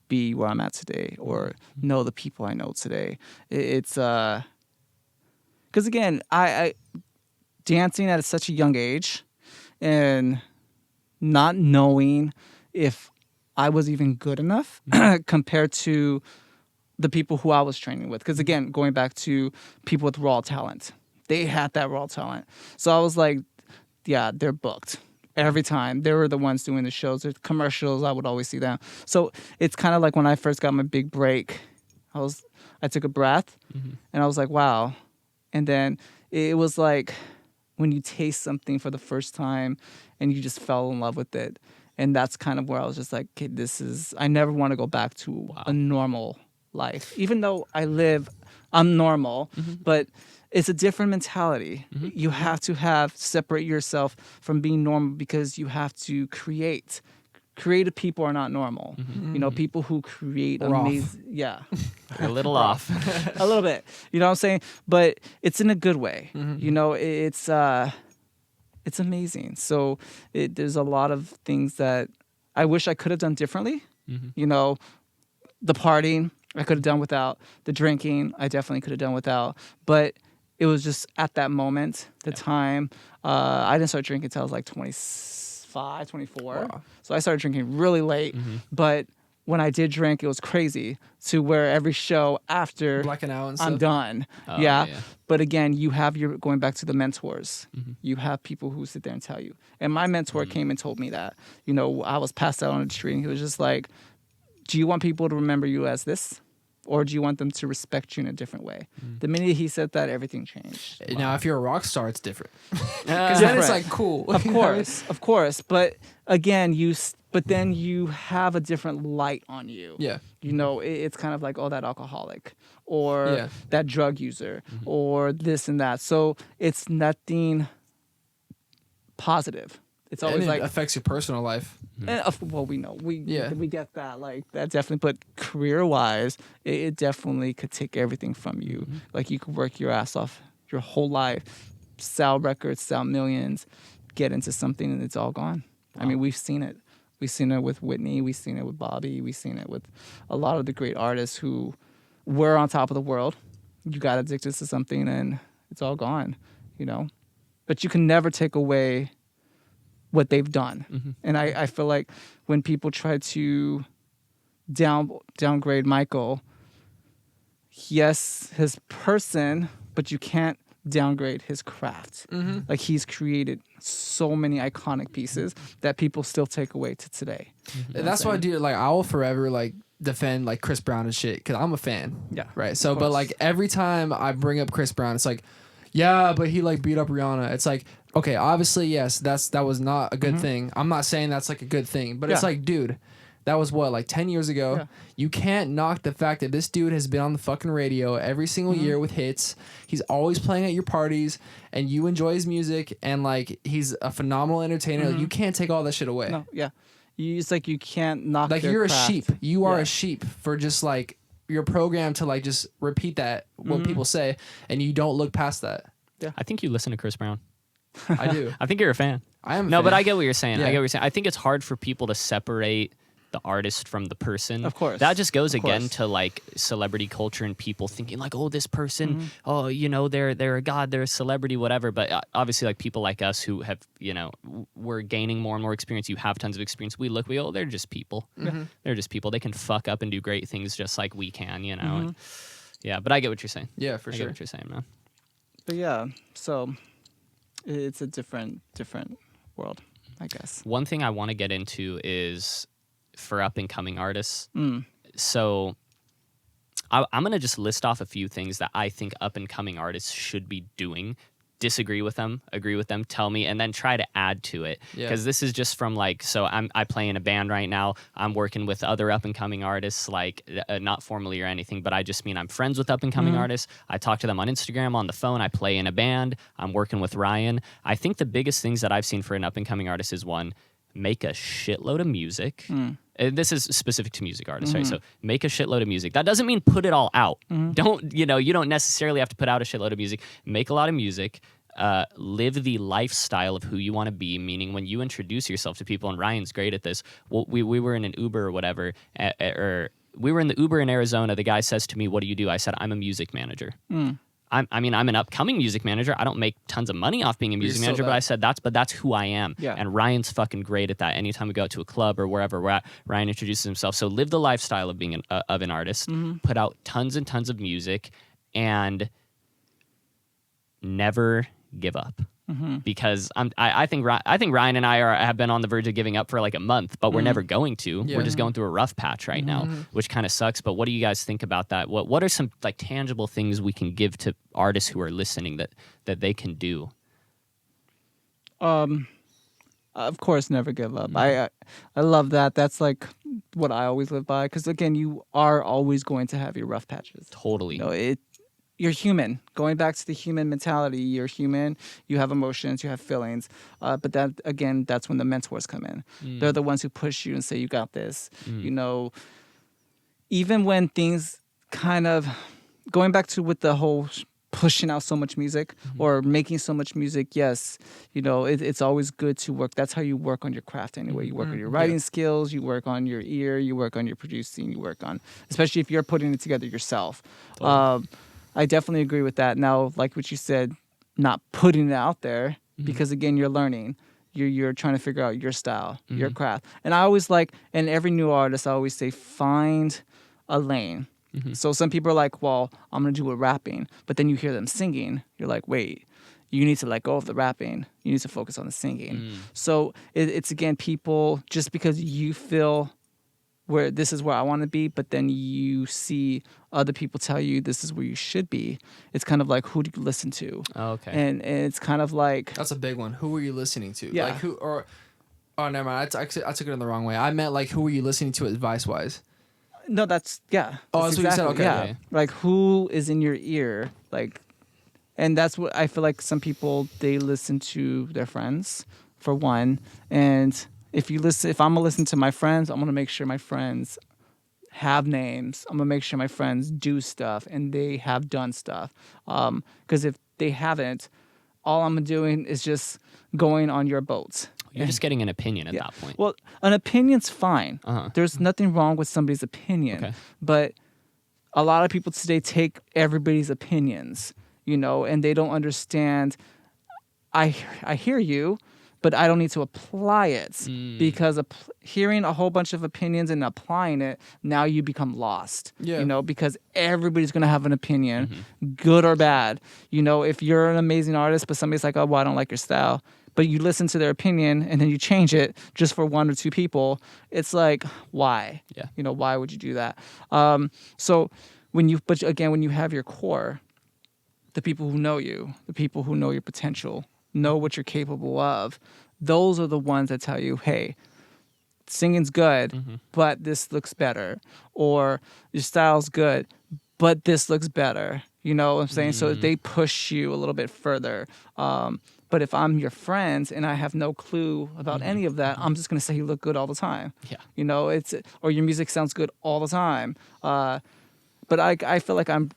S3: be where I'm at today or know the people I know today. It's because again, I dancing at such a young age and not knowing if I was even good enough compared to the people who I was training with. Because again, going back to people with raw talent, they had that raw talent. So I was like, yeah, they're booked every time. They were the ones doing the shows. The commercials, I would always see them. So it's kind of like when I first got my big break, I took a breath and I was like, wow. And then it was like when you taste something for the first time and you just fell in love with it. And that's kind of where I was just like, okay, I never want to go back to a normal life. Even though I'm normal, but it's a different mentality. You have to separate yourself from being normal because you have to create. Creative people are not normal. You know, people who create amazing. Yeah.
S2: A little off.
S3: A little bit. You know what I'm saying? But it's in a good way. You know, it's amazing. So there's a lot of things that I wish I could have done differently. You know, the partying, I could have done without. The drinking, I definitely could have done without. But it was just at that moment, the time. I didn't start drinking until I was like 25, 24. Wow. So I started drinking really late. But when I did drink, it was crazy to where every show after
S4: blacking out and
S3: I'm
S4: stuff.
S3: done. Yeah. But again, you have going back to the mentors. You have people who sit there and tell you. And my mentor came and told me that. You know, I was passed out on a tree and he was just like, do you want people to remember you as this? Or do you want them to respect you in a different way? The minute he said that, everything changed.
S4: Now, if you're a rock star, it's different. Because then it's like cool.
S3: Of course. But again, then you have a different light on you.
S4: Yeah.
S3: You know, it's kind of like, oh, that alcoholic or that drug user or this and that. So it's nothing positive. It's always
S4: and it
S3: like
S4: affects your personal life.
S3: Well, we know we get that, like that definitely. But career wise, it definitely could take everything from you. Like you could work your ass off your whole life, sell records, sell millions, get into something, and it's all gone. Wow. I mean, we've seen it. We've seen it with Whitney. We've seen it with Bobby. We've seen it with a lot of the great artists who were on top of the world. You got addicted to something, and it's all gone. You know, but you can never take away what they've done. And I feel like when people try to downgrade Michael, yes, his person, but you can't downgrade his craft. Like he's created so many iconic pieces that people still take away to today.
S4: And that's why, dude, like I will forever like defend like Chris Brown and shit because I'm a fan.
S3: Yeah.
S4: Right. So, but like every time I bring up Chris Brown, it's like, yeah, but he like beat up Rihanna. It's like, okay, obviously, yes, that was not a good thing. I'm not saying that's like a good thing, but it's like, dude, that was what, like 10 years ago? Yeah. You can't knock the fact that this dude has been on the fucking radio every single year with hits. He's always playing at your parties, and you enjoy his music, and like he's a phenomenal entertainer. Like, you can't take all that shit away.
S3: No, yeah. It's like you can't knock
S4: like
S3: their
S4: you're
S3: craft.
S4: A sheep. You are a sheep for just like you're programmed to like just repeat that what people say, and you don't look past that.
S3: Yeah.
S2: I think you listen to Chris Brown.
S4: I do.
S2: I think you're a fan.
S4: I am.
S2: No,
S4: fan.
S2: but I get what you're saying.
S4: Yeah.
S2: I get what you're saying. I think it's hard for people to separate the artist from the person.
S3: Of course.
S2: That just goes again to like celebrity culture and people thinking like, oh, this person, oh, you know, they're a god, they're a celebrity, whatever. But obviously, like people like us who have, you know, we're gaining more and more experience. You have tons of experience. We oh, they're just people. They're just people. They can fuck up and do great things just like we can, you know. And, yeah, but I get what you're saying.
S4: Yeah, for
S2: I
S4: sure.
S2: get what you're saying, man.
S3: But yeah, so it's a different world, I guess.
S2: One thing I want to get into is for up and coming artists. So I'm going to just list off a few things that I think up and coming artists should be doing. Disagree with them, agree with them, tell me, and then try to add to it. Because this is just from like, so I play in a band right now. I'm working with other up and coming artists, like not formally or anything, but I just mean I'm friends with up and coming artists. I talk to them on Instagram, on the phone. I play in a band. I'm working with Ryan. I think the biggest things that I've seen for an up and coming artist is one, make a shitload of music. This is specific to music artists, right? So make a shitload of music. That doesn't mean put it all out. Don't, you know, you don't necessarily have to put out a shitload of music. Make a lot of music. Live the lifestyle of who you want to be, meaning when you introduce yourself to people, and Ryan's great at this. Well, we were in an Uber or whatever, or we were in the Uber in Arizona. The guy says to me, "What do you do?" I said, "I'm a music manager." I'm an upcoming music manager. I don't make tons of money off being a music manager, but I said that's who I am.
S3: Yeah.
S2: And Ryan's fucking great at that. Anytime we go out to a club or wherever we're at, Ryan introduces himself. So live the lifestyle of being an artist, put out tons and tons of music, and never give up. Because I think Ryan and I have been on the verge of giving up for like a month, but we're never going to.
S4: Yeah.
S2: We're just going through a rough patch right now, which kind of sucks. But what do you guys think about that? What are some like tangible things we can give to artists who are listening that they can do?
S3: Of course, never give up. I love that. That's like what I always live by. Because again, you are always going to have your rough patches.
S2: Totally.
S3: You know, you're human. Going back to the human mentality, you're human. You have emotions. You have feelings. But that again, that's when the mentors come in. They're the ones who push you and say, "You got this." You know, even when things kind of going back to with the whole pushing out so much music or making so much music, yes, you know, it's always good to work. That's how you work on your craft anyway. You work on your writing skills, you work on your ear, you work on your producing, you work on, especially if you're putting it together yourself. Totally. I definitely agree with that. Now, like what you said, not putting it out there because again, you're learning. You're trying to figure out your style, your craft. And I always and every new artist, I always say, find a lane. So some people are like, well, I'm going to do a rapping. But then you hear them singing. You're like, wait, you need to let go of the rapping. You need to focus on the singing. So it's, again, people, just because you feel where this is where I want to be, but then you see other people tell you this is where you should be. It's kind of like, who do you listen to?
S2: Oh, okay.
S3: And it's kind of like...
S4: That's a big one. Who were you listening to?
S3: Yeah.
S4: Like who, or... Oh, never mind. I took it in the wrong way. I meant like, who were you listening to advice-wise?
S3: No, that's... Yeah.
S4: Oh, that's what you said? Okay.
S3: Yeah.
S2: Okay.
S3: Like, who is in your ear? Like... And that's what I feel like some people, they listen to their friends, for one. And... If I'm gonna listen to my friends, I'm gonna make sure my friends have names. I'm gonna make sure my friends do stuff and they have done stuff. Because if they haven't, all I'm doing is just going on your boat.
S2: You're just getting an opinion at that point.
S3: Well, an opinion's fine. There's nothing wrong with somebody's opinion.
S2: Okay.
S3: But a lot of people today take everybody's opinions, you know, and they don't understand. I hear you, but I don't need to apply it because hearing a whole bunch of opinions and applying it, now you become lost.
S4: Yeah.
S3: You know, because everybody's going to have an opinion, good or bad. You know, if you're an amazing artist, but somebody's like, oh, well, I don't like your style, but you listen to their opinion and then you change it just for one or two people, it's like, why?
S2: Yeah.
S3: You know, why would you do that? So when you have your core, the people who know you, the people who know your potential, know what you're capable of, those are the ones that tell you, hey, singing's good, but this looks better. Or your style's good, but this looks better. You know what I'm saying? So they push you a little bit further. But if I'm your friends and I have no clue about any of that, I'm just going to say you look good all the time.
S2: Yeah.
S3: You know, or your music sounds good all the time. But I feel like I'm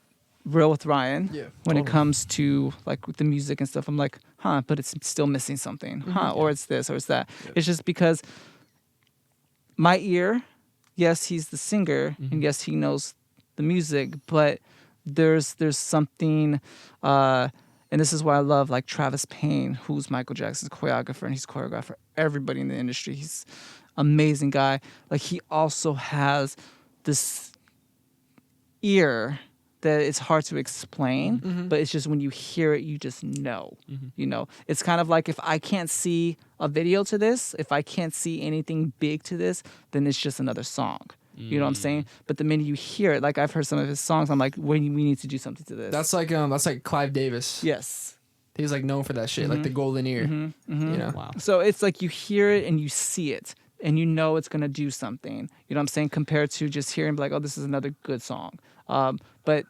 S3: real with Ryan when it comes to like with the music and stuff. I'm like, but it's still missing something, or it's this or it's that. It's just because my ear, yes, he's the singer and yes, he knows the music, but there's something, and this is why I love like Travis Payne, who's Michael Jackson's choreographer, and he's choreographer everybody in the industry. He's amazing guy. Like he also has this ear that it's hard to explain, but it's just when you hear it, you just know. You know, it's kind of like if I can't see a video to this, if I can't see anything big to this, then it's just another song. You know what I'm saying? But the minute you hear it, like I've heard some of his songs, I'm like, we need to do something to this.
S4: That's like Clive Davis.
S3: Yes.
S4: He's like known for that shit, like the golden ear. You know?
S2: Wow.
S3: So it's like you hear it and you see it and you know it's going to do something. You know what I'm saying? Compared to just hearing like, oh, this is another good song. But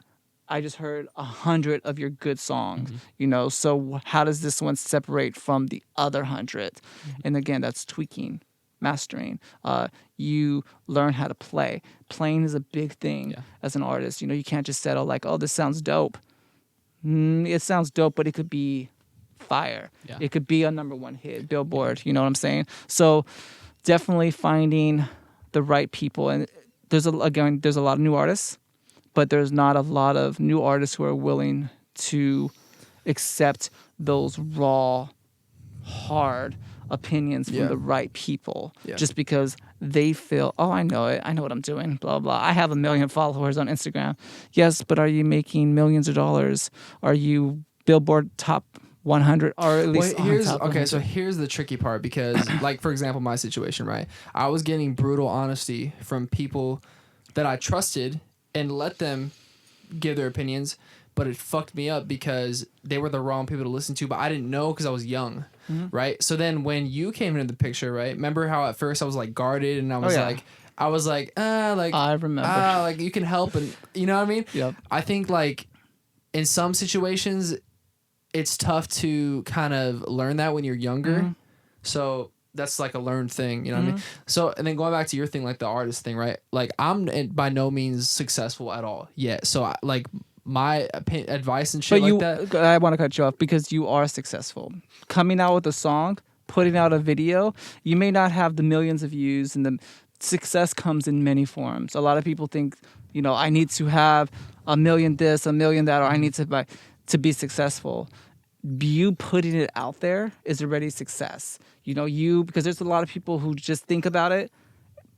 S3: I just heard 100 of your good songs, you know, so how does this one separate from the other 100? And again, that's tweaking, mastering. You learn how to play. Playing is a big thing as an artist. You know, you can't just settle like, oh, this sounds dope. It sounds dope, but it could be fire.
S2: Yeah.
S3: It could be a #1 hit, Billboard, you know what I'm saying? So definitely finding the right people. And there's a lot of new artists, but there's not a lot of new artists who are willing to accept those raw, hard opinions from the right people just because they feel, oh, I know it. I know what I'm doing, blah, blah. I have 1 million followers on Instagram. Yes, but are you making millions of dollars? Are you Billboard top 100 or at least on top 100?
S4: So here's the tricky part because, like, for example, my situation, right? I was getting brutal honesty from people that I trusted and let them give their opinions, but it fucked me up because they were the wrong people to listen to, but I didn't know because I was young. Right. So then when you came into the picture, right? Remember how at first I was like guarded and I was like,
S3: I remember.
S4: Like you can help. And you know what I mean?
S3: Yep.
S4: I think like in some situations, it's tough to kind of learn that when you're younger. So that's like a learned thing. You know what I mean? So, and then going back to your thing, like the artist thing, right? Like I'm by no means successful at all yet. So my advice and shit like that.
S3: I want to cut you off because you are successful. Coming out with a song, putting out a video, you may not have the millions of views, and the success comes in many forms. A lot of people think, I need to have 1 million this, 1 million that, or I need to be successful. You putting it out there is already success. Because there's a lot of people who just think about it,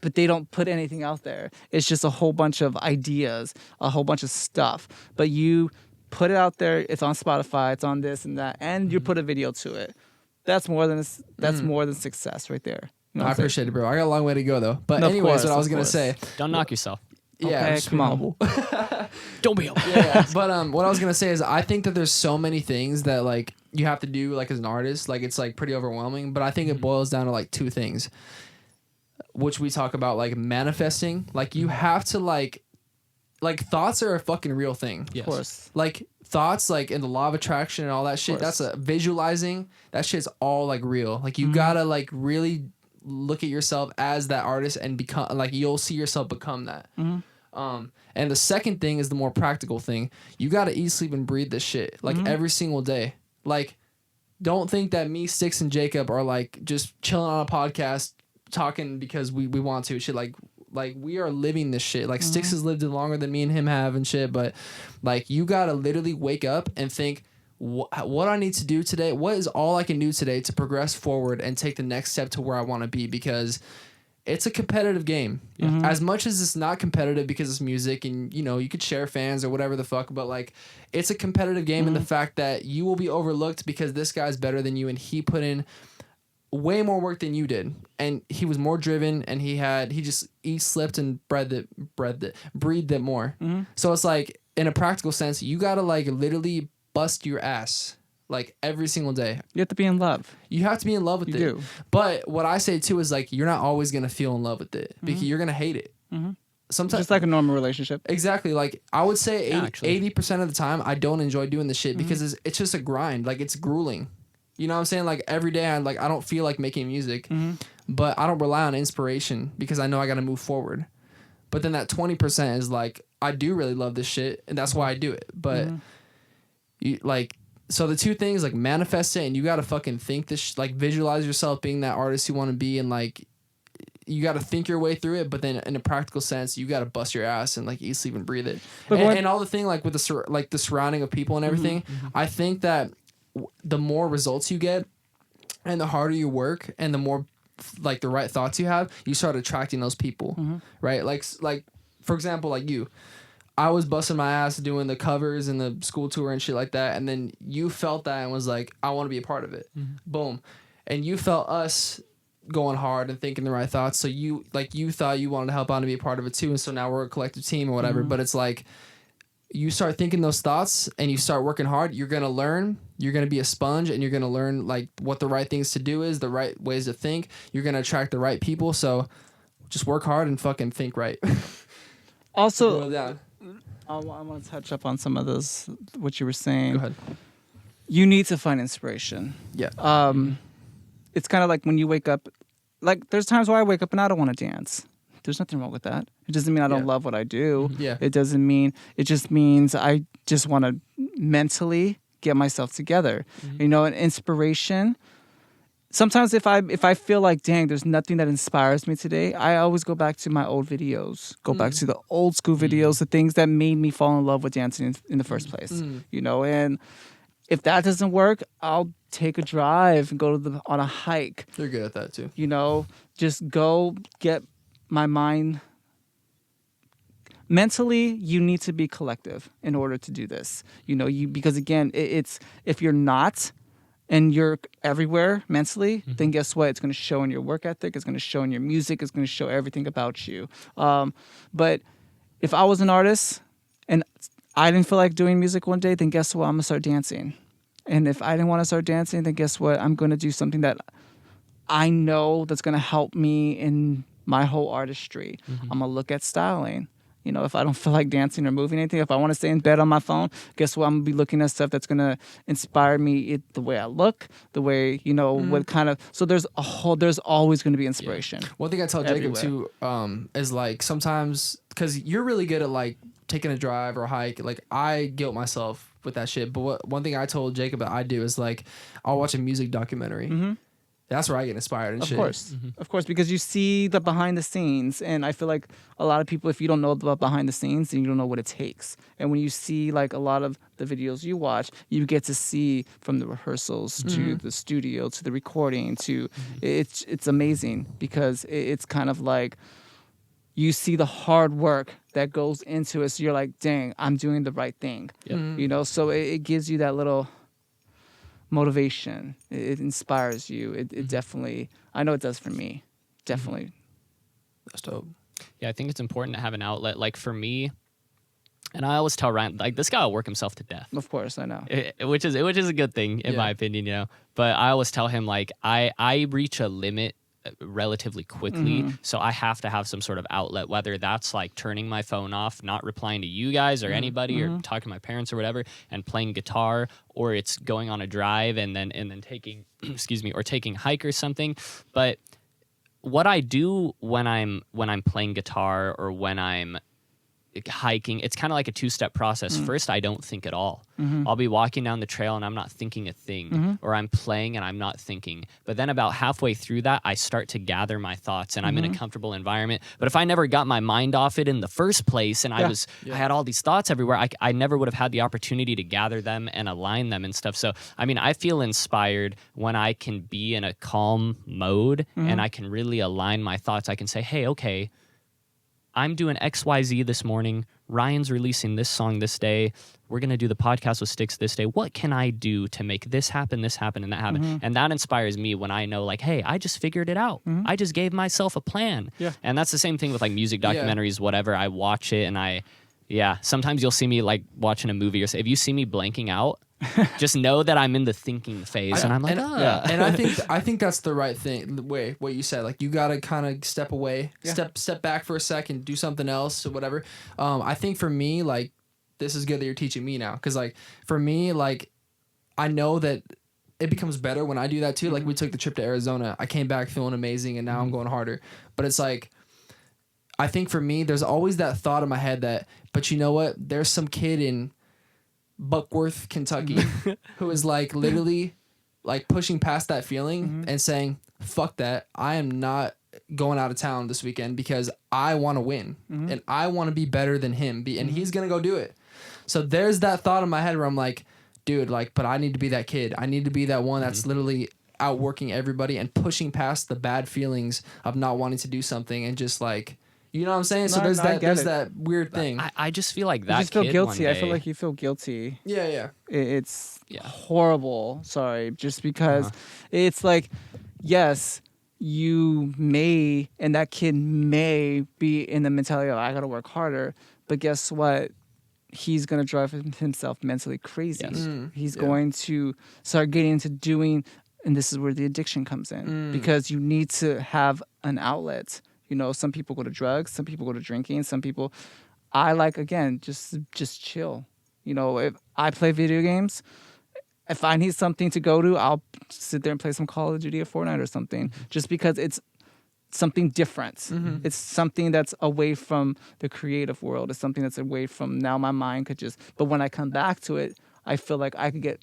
S3: but they don't put anything out there. It's just a whole bunch of ideas, a whole bunch of stuff. But you put it out there. It's on Spotify. It's on this and that, and you put a video to it. That's more than success right there.
S4: I appreciate it, bro. I got a long way to go though. But
S3: No,
S4: anyways, what I was gonna say.
S2: Don't knock yourself.
S4: Yeah,
S3: okay, come on.
S2: Don't be humble.
S4: Yeah, but what I was gonna say is I think that there's so many things that like you have to do like as an artist. Like it's like pretty overwhelming. But I think it boils down to like 2 things, which we talk about, like manifesting. Like you have to like thoughts are a fucking real thing.
S2: Yes.
S3: Of course.
S4: Like thoughts, like in the law of attraction and all that shit. That's a visualizing. That shit's all like real. Like you gotta like really look at yourself as that artist and become like you'll see yourself become that. And the second thing is the more practical thing. You gotta eat, sleep, and breathe this shit like every single day. Like, don't think that me, Stixx, and Jacob are like just chilling on a podcast talking because we want to. Shit, like we are living this shit. Like Stixx has lived it longer than me and him have and shit. But like you gotta literally wake up and think, what I need to do today. What is all I can do today to progress forward and take the next step to where I want to be? Because it's a competitive game. As much as it's not competitive because it's music and you could share fans or whatever the fuck, but like it's a competitive game in the fact that you will be overlooked because this guy's better than you and he put in way more work than you did, and he was more driven, and he slipped and breathed it more. So it's like in a practical sense, you gotta like literally bust your ass like every single day.
S3: You have to be in love.
S4: You have to be in love with it.
S3: You do.
S4: But what I say too is like you're not always gonna feel in love with it because you're gonna hate it. Sometimes,
S3: just like a normal relationship.
S4: Exactly. Like I would say
S2: 80%
S4: 80% of the time I don't enjoy doing the shit because it's just a grind. Like it's grueling. You know what I'm saying? Like every day I don't feel like making music, but I don't rely on inspiration because I know I got to move forward. But then that 20% is like I do really love this shit and that's why I do it. But you like. So the 2 things, like manifest it and you got to fucking think this, like visualize yourself being that artist you want to be, and like you got to think your way through it. But then in a practical sense, you got to bust your ass and like eat, sleep, and breathe it. And all the thing like with the surrounding of people and everything, I think that the more results you get and the harder you work and the more like the right thoughts you have, you start attracting those people, right? Like for example, like you. I was busting my ass doing the covers and the school tour and shit like that. And then you felt that and was like, I want to be a part of it. Boom. And you felt us going hard and thinking the right thoughts. So you thought you wanted to help out and be a part of it too. And so now we're a collective team or whatever. But it's like, you start thinking those thoughts and you start working hard. You're going to learn. You're going to be a sponge and you're going to learn like what the right things to do is, the right ways to think. You're going to attract the right people. So just work hard and fucking think right.
S3: Also, I want to touch up on some of those, what you were saying.
S4: Go ahead.
S3: You need to find inspiration.
S4: Yeah.
S3: It's kind of like when you wake up, like there's times where I wake up and I don't want to dance. There's nothing wrong with that. It doesn't mean I don't love what I do.
S4: Yeah.
S3: It just means I just want to mentally get myself together. And inspiration, sometimes if I feel like, dang, there's nothing that inspires me today, I always go back to my old videos, go back to the old school videos, the things that made me fall in love with dancing in the first place, you know. And if that doesn't work, I'll take a drive and go to on a hike.
S4: You're good at that too.
S3: You know, just go get my mind. Mentally, you need to be collective in order to do this. You know, because again, it's if you're not and you're everywhere mentally, then guess what? It's going to show in your work ethic. It's going to show in your music. It's going to show everything about you. But if I was an artist and I didn't feel like doing music one day, then guess what? I'm going to start dancing. And if I didn't want to start dancing, then guess what? I'm going to do something that I know that's going to help me in my whole artistry. I'm going to look at styling. You know, if I don't feel like dancing or moving anything, if I want to stay in bed on my phone, guess what? I'm going to be looking at stuff that's going to inspire me, the way I look, the way, you know, what kind of... So there's always going to be inspiration.
S4: One thing I tell Jacob too is like sometimes, because you're really good at like taking a drive or a hike, like I guilt myself with that shit. But one thing I told Jacob that I do is like I'll watch a music documentary. That's where I get inspired and shit.
S3: Of course, because you see the behind the scenes, and I feel like a lot of people, if you don't know the behind the scenes, then you don't know what it takes. And when you see like a lot of the videos you watch, you get to see from the rehearsals to the studio to the recording to it's amazing because it's kind of like you see the hard work that goes into it. So you're like, dang, I'm doing the right thing. You know, so it gives you that little motivation. It inspires you. It definitely, I know it does for me. Definitely.
S4: That's dope.
S2: Yeah, I think it's important to have an outlet. Like for me, and I always tell Ryan, like this guy will work himself to death.
S3: Of course, I know.
S2: Which is a good thing in my opinion, you know. But I always tell him like I reach a limit relatively quickly, so I have to have some sort of outlet, whether that's like turning my phone off, not replying to you guys or anybody, or talking to my parents or whatever, and playing guitar, or it's going on a drive and then taking excuse me, or taking a hike or something. But what I do when I'm playing guitar or when I'm hiking, it's kind of like a two-step process. First, I don't think at all. I'll be walking down the trail and I'm not thinking a thing, or I'm playing and I'm not thinking. But then about halfway through that, I start to gather my thoughts and I'm in a comfortable environment. But if I never got my mind off it in the first place and I had all these thoughts everywhere, I never would have had the opportunity to gather them and align them and stuff. So, I mean, I feel inspired when I can be in a calm mode and I can really align my thoughts. I can say, hey, okay, I'm doing XYZ this morning. Ryan's releasing this song this day. We're going to do the podcast with Stixx this day. What can I do to make this happen, and that happen? And that inspires me when I know, like, hey, I just figured it out. I just gave myself a plan. And that's the same thing with, like, music documentaries, whatever. I watch it, and sometimes you'll see me, like, watching a movie, or if you see me blanking out, just know that I'm in the thinking phase, and I'm like,
S4: And I think that's the right thing. The way what you said, like you gotta kind of step away, step back for a second, do something else or whatever. I think for me, like this is good that you're teaching me now, because like for me, like I know that it becomes better when I do that too. Like we took the trip to Arizona, I came back feeling amazing, and now I'm going harder. But it's like, I think for me, there's always that thought in my head that, but you know what? There's some kid in Buckworth, Kentucky, who is like literally like pushing past that feeling and saying, fuck that. I am not going out of town this weekend because I want to win and I want to be better than him. And he's going to go do it. So there's that thought in my head where I'm like, dude, like, but I need to be that kid. I need to be that one that's literally outworking everybody and pushing past the bad feelings of not wanting to do something and just like, you know what I'm saying? So there's that weird thing.
S2: I just feel like that.
S3: You just feel
S2: kid
S3: guilty.
S2: one
S3: I feel
S2: day-
S3: like you feel guilty.
S4: Yeah.
S3: It's horrible. Sorry, just because it's like, yes, you may, and that kid may be in the mentality of I gotta work harder, but guess what? He's gonna drive himself mentally crazy. He's going to start getting into doing, and this is where the addiction comes in, because you need to have an outlet. You know, some people go to drugs, some people go to drinking, some people, I like, again, just chill. You know, if I play video games, if I need something to go to, I'll sit there and play some Call of Duty or Fortnite or something, just because it's something different. It's something that's away from the creative world. It's something that's away from, now my mind could just, but when I come back to it, I feel like I could get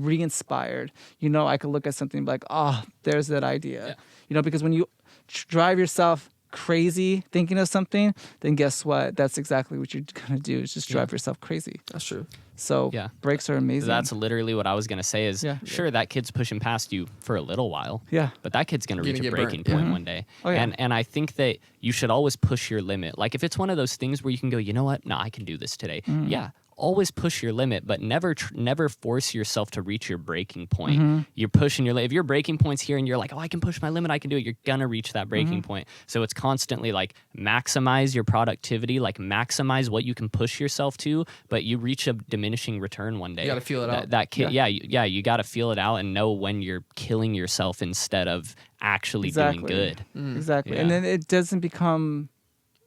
S3: re-inspired. You know, I could look at something like, oh, there's that idea.
S2: Yeah.
S3: You know, because when you drive yourself crazy thinking of something, then guess what? That's exactly what you're gonna do, is just drive yourself crazy.
S4: That's true.
S3: So
S2: Yeah.
S3: breaks are amazing.
S2: That's literally what I was gonna say. Is
S3: Yeah.
S2: sure that kid's pushing past you for a little while.
S3: Yeah.
S2: But that kid's gonna
S4: You're
S2: reach
S4: gonna
S2: a
S4: get
S2: breaking
S4: burnt.
S2: point one day.
S3: Oh, yeah.
S2: And I think that you should always push your limit. Like if it's one of those things where you can go, you know what? No, I can do this today. Yeah. Always push your limit, but never force yourself to reach your breaking point. You're pushing your if your breaking point's here and you're like, oh, I can push my limit, I can do it. You're gonna reach that breaking point. So it's constantly like maximize your productivity, like maximize what you can push yourself to, but you reach a diminishing return one day.
S4: You gotta feel it out.
S2: That kid, you got to feel it out and know when you're killing yourself instead of actually doing good.
S3: Exactly.
S2: Yeah.
S3: And then it doesn't become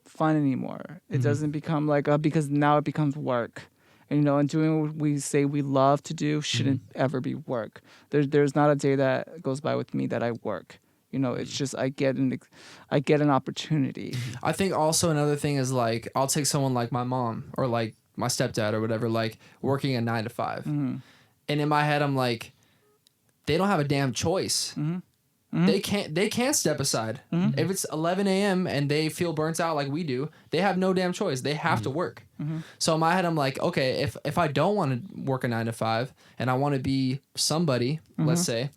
S3: fun anymore. It doesn't become like, because now it becomes work. And, you know, and doing what we say we love to do shouldn't ever be work. There's not a day that goes by with me that I work. You know, it's just I get an opportunity.
S4: I think also another thing is like I'll take someone like my mom or like my stepdad or whatever, like working a 9 to 5, and in my head I'm like, they don't have a damn choice. They can't step aside. If it's 11 a.m. and they feel burnt out like we do, they have no damn choice. They have to work. So in my head I'm like, okay, if I don't want to work a 9 to 5 and I want to be somebody, let's say,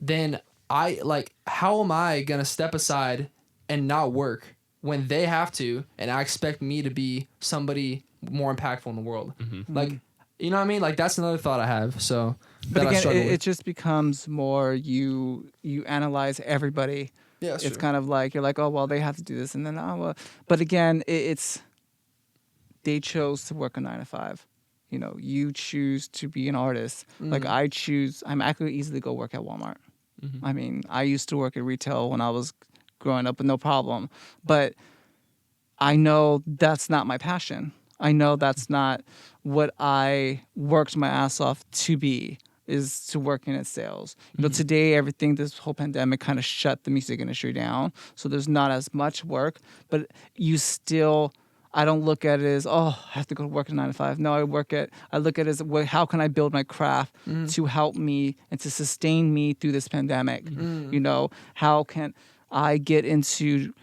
S4: then I like, how am I gonna step aside and not work when they have to, and I expect me to be somebody more impactful in the world? Like, you know what I mean? Like that's another thought I have. So,
S3: But
S4: that I
S3: again,
S4: struggle
S3: it
S4: with.
S3: just becomes more you analyze everybody.
S4: Yeah, that's
S3: It's
S4: true.
S3: kind of like you're like, oh well, they have to do this, and then oh well. But again, it's they chose to work a 9 to 5. You know, you choose to be an artist. Like I could easily go work at Walmart. I mean, I used to work at retail when I was growing up with no problem. But I know that's not my passion. I know that's not what I worked my ass off to be, is to work in sales. You know, today, this whole pandemic kind of shut the music industry down. So there's not as much work, but I don't look at it as, oh, I have to go to work at 9 to 5. No, I look at it as, how can I build my craft to help me and to sustain me through this pandemic? You know, how can I get into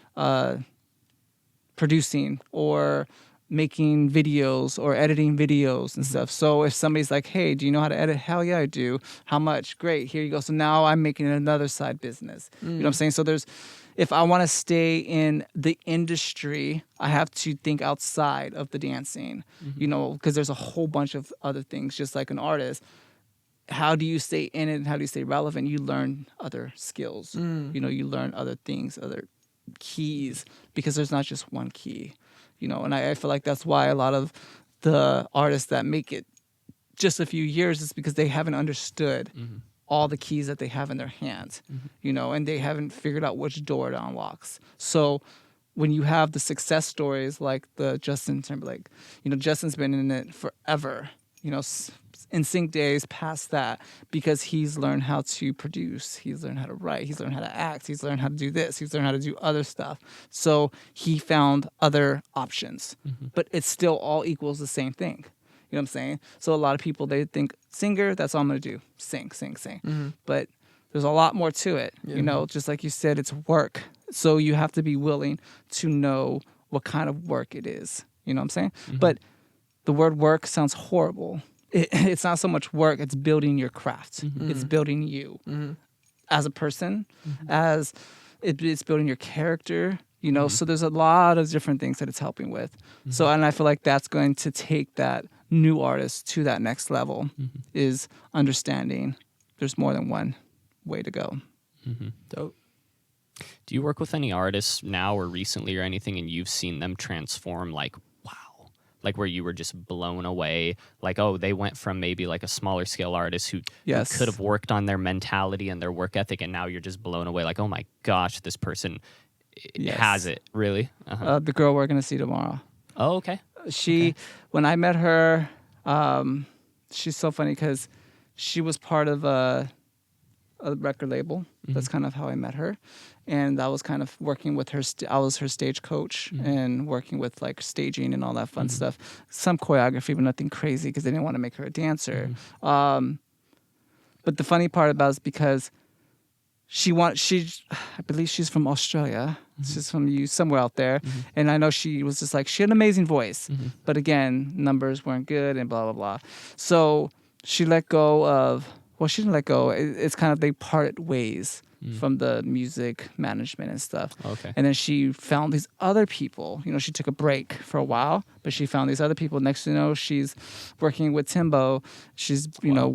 S3: producing or making videos or editing videos and stuff. So if somebody's like, hey, do you know how to edit? Hell yeah, I do. How much? Great. Here you go. So now I'm making another side business. You know what I'm saying? So if I want to stay in the industry, I have to think outside of the dancing, you know, because there's a whole bunch of other things, just like an artist. How do you stay in it and how do you stay relevant? You learn other skills. You know, you learn other things, other keys, because there's not just one key. You know, and I feel like that's why a lot of the artists that make it just a few years is because they haven't understood all the keys that they have in their hands, you know, and they haven't figured out which door it unlocks. So when you have the success stories like the Justin Timberlake, you know, Justin's been in it forever, you know, NSYNC days past that, because he's learned how to produce, he's learned how to write, he's learned how to act, he's learned how to do this, he's learned how to do other stuff. So he found other options, but it still all equals the same thing. You know what I'm saying? So a lot of people, they think singer, that's all I'm going to do. Sing. But there's a lot more to it. You know, just like you said, it's work. So you have to be willing to know what kind of work it is. You know what I'm saying? But the word work sounds horrible. It's not so much work, it's building your craft. It's building you as a person, as it's building your character, you know. So there's a lot of different things that it's helping with. So, and I feel like that's going to take that new artist to that next level, is understanding there's more than one way to go.
S4: Dope.
S2: Do you work with any artists now or recently or anything, and you've seen them transform, like, wow, like where you were just blown away, like, oh, they went from maybe like a smaller scale artist who could have worked on their mentality and their work ethic, and now you're just blown away, like, oh my gosh, this person has it, really?
S3: The girl we're going to see tomorrow.
S2: Oh, okay.
S3: When I met her, she's so funny because she was part of a a record label. That's kind of how I met her. And I was kind of working with her. I was her stage coach and working with like staging and all that fun stuff. Some choreography, but nothing crazy because they didn't want to make her a dancer. But the funny part about it is because I believe she's from Australia. She's from somewhere out there. And I know she was just like, she had an amazing voice. But again, numbers weren't good and blah, blah, blah. So she let go of, well, she didn't let go. It's kind of, they parted ways from the music management and stuff.
S2: Okay.
S3: And then she found these other people. You know, she took a break for a while, but she found these other people. Next thing you know, she's working with Timbo. She's, you know,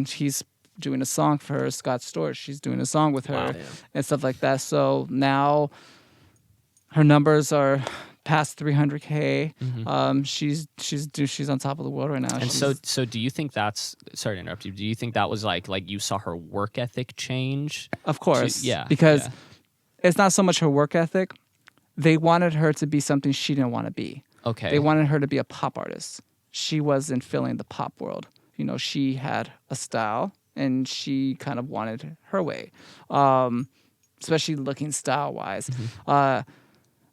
S3: he's doing a song for her, Scott Storch. She's doing a song with her and stuff like that. So now her numbers are past 300K. She's on top of the world right now.
S2: And so do you think that's, sorry to interrupt you, do you think that was like you saw her work ethic change?
S3: Of course.
S2: Yeah.
S3: Because it's not so much her work ethic. They wanted her to be something she didn't want to be.
S2: Okay.
S3: They wanted her to be a pop artist. She wasn't filling the pop world. You know, she had a style and she kind of wanted her way, especially looking style-wise.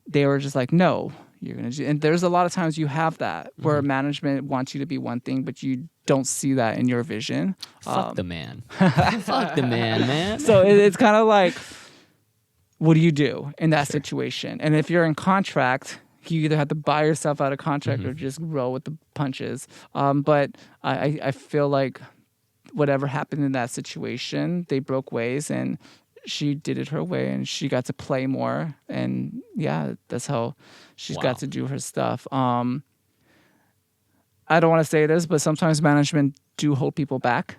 S3: They were just like, no, you're going to do... And there's a lot of times you have that where management wants you to be one thing, but you don't see that in your vision.
S2: Fuck the man. Fuck the man.
S3: So it's kind of like, what do you do in that situation? And if you're in contract, you either have to buy yourself out of contract or just roll with the punches. But I feel like whatever happened in that situation, they broke ways and she did it her way and she got to play more. And yeah, that's how she's got to do her stuff. I don't want to say this, but sometimes management do hold people back,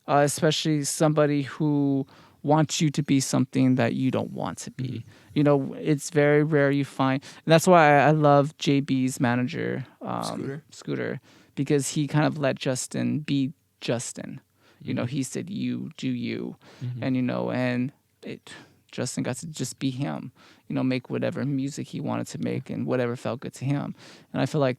S3: especially somebody who wants you to be something that you don't want to be. You know, it's very rare you find. And that's why I love JB's manager, Scooter, because he kind of let Justin be Justin. You know, he said, you do you. And, you know, Justin got to just be him, you know, make whatever music he wanted to make and whatever felt good to him. And I feel like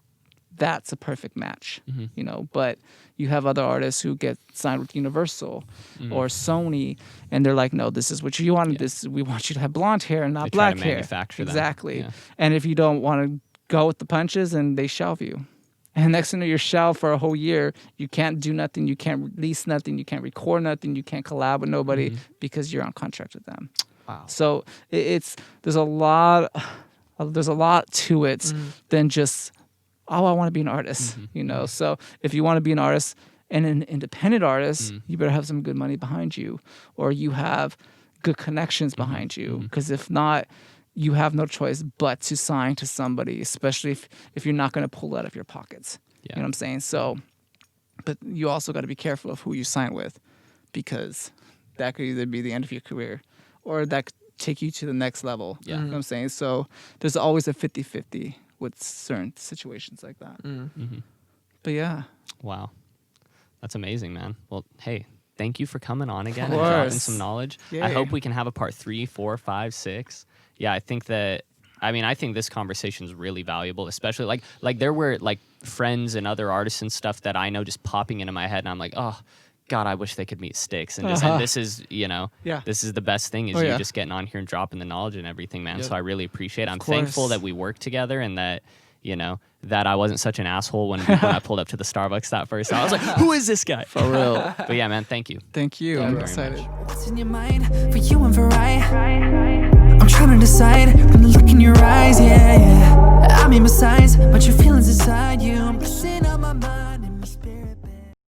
S3: that's a perfect match, you know. But you have other artists who get signed with Universal or Sony, and they're like, no, this is what you want. This, we want you to have blonde hair and not black hair. Exactly. And if you don't want to go with the punches, and they shelve you. And next thing you know, you're shelved for a whole year. You can't do nothing. You can't release nothing. You can't record nothing. You can't collab with nobody because you're on contract with them.
S2: Wow.
S3: So there's a lot to it than just, oh, I want to be an artist, you know. So if you want to be an artist and an independent artist, you better have some good money behind you, or you have good connections behind you. Because if not, you have no choice but to sign to somebody, especially if you're not going to pull out of your pockets. You know what I'm saying? So, but you also got to be careful of who you sign with, because that could either be the end of your career or that could take you to the next level. You know what I'm saying? So there's always a 50-50 with certain situations like that. But yeah.
S2: Wow. That's amazing, man. Well, hey, thank you for coming on again
S3: Of
S2: and dropping
S3: course.
S2: some knowledge.
S3: Yay.
S2: I hope we can have a part 3, 4, 5, 6. Yeah, I think this conversation is really valuable, especially like there were like friends and other artists and stuff that I know just popping into my head, and I'm like, oh God, I wish they could meet Stixx. And just, and this is, you know, this is the best thing is you just getting on here and dropping the knowledge and everything, man. So I really appreciate it. I'm thankful that we work together and that, you know, that I wasn't such an asshole when I pulled up to the Starbucks that first time. I was like, who is this guy? For real. But yeah, man, thank you.
S3: Thank you. I'm excited.
S1: What's in your mind for you and for I? I'm trying to decide from the look in your eyes, yeah. I mean besides, but your feelings inside, yeah.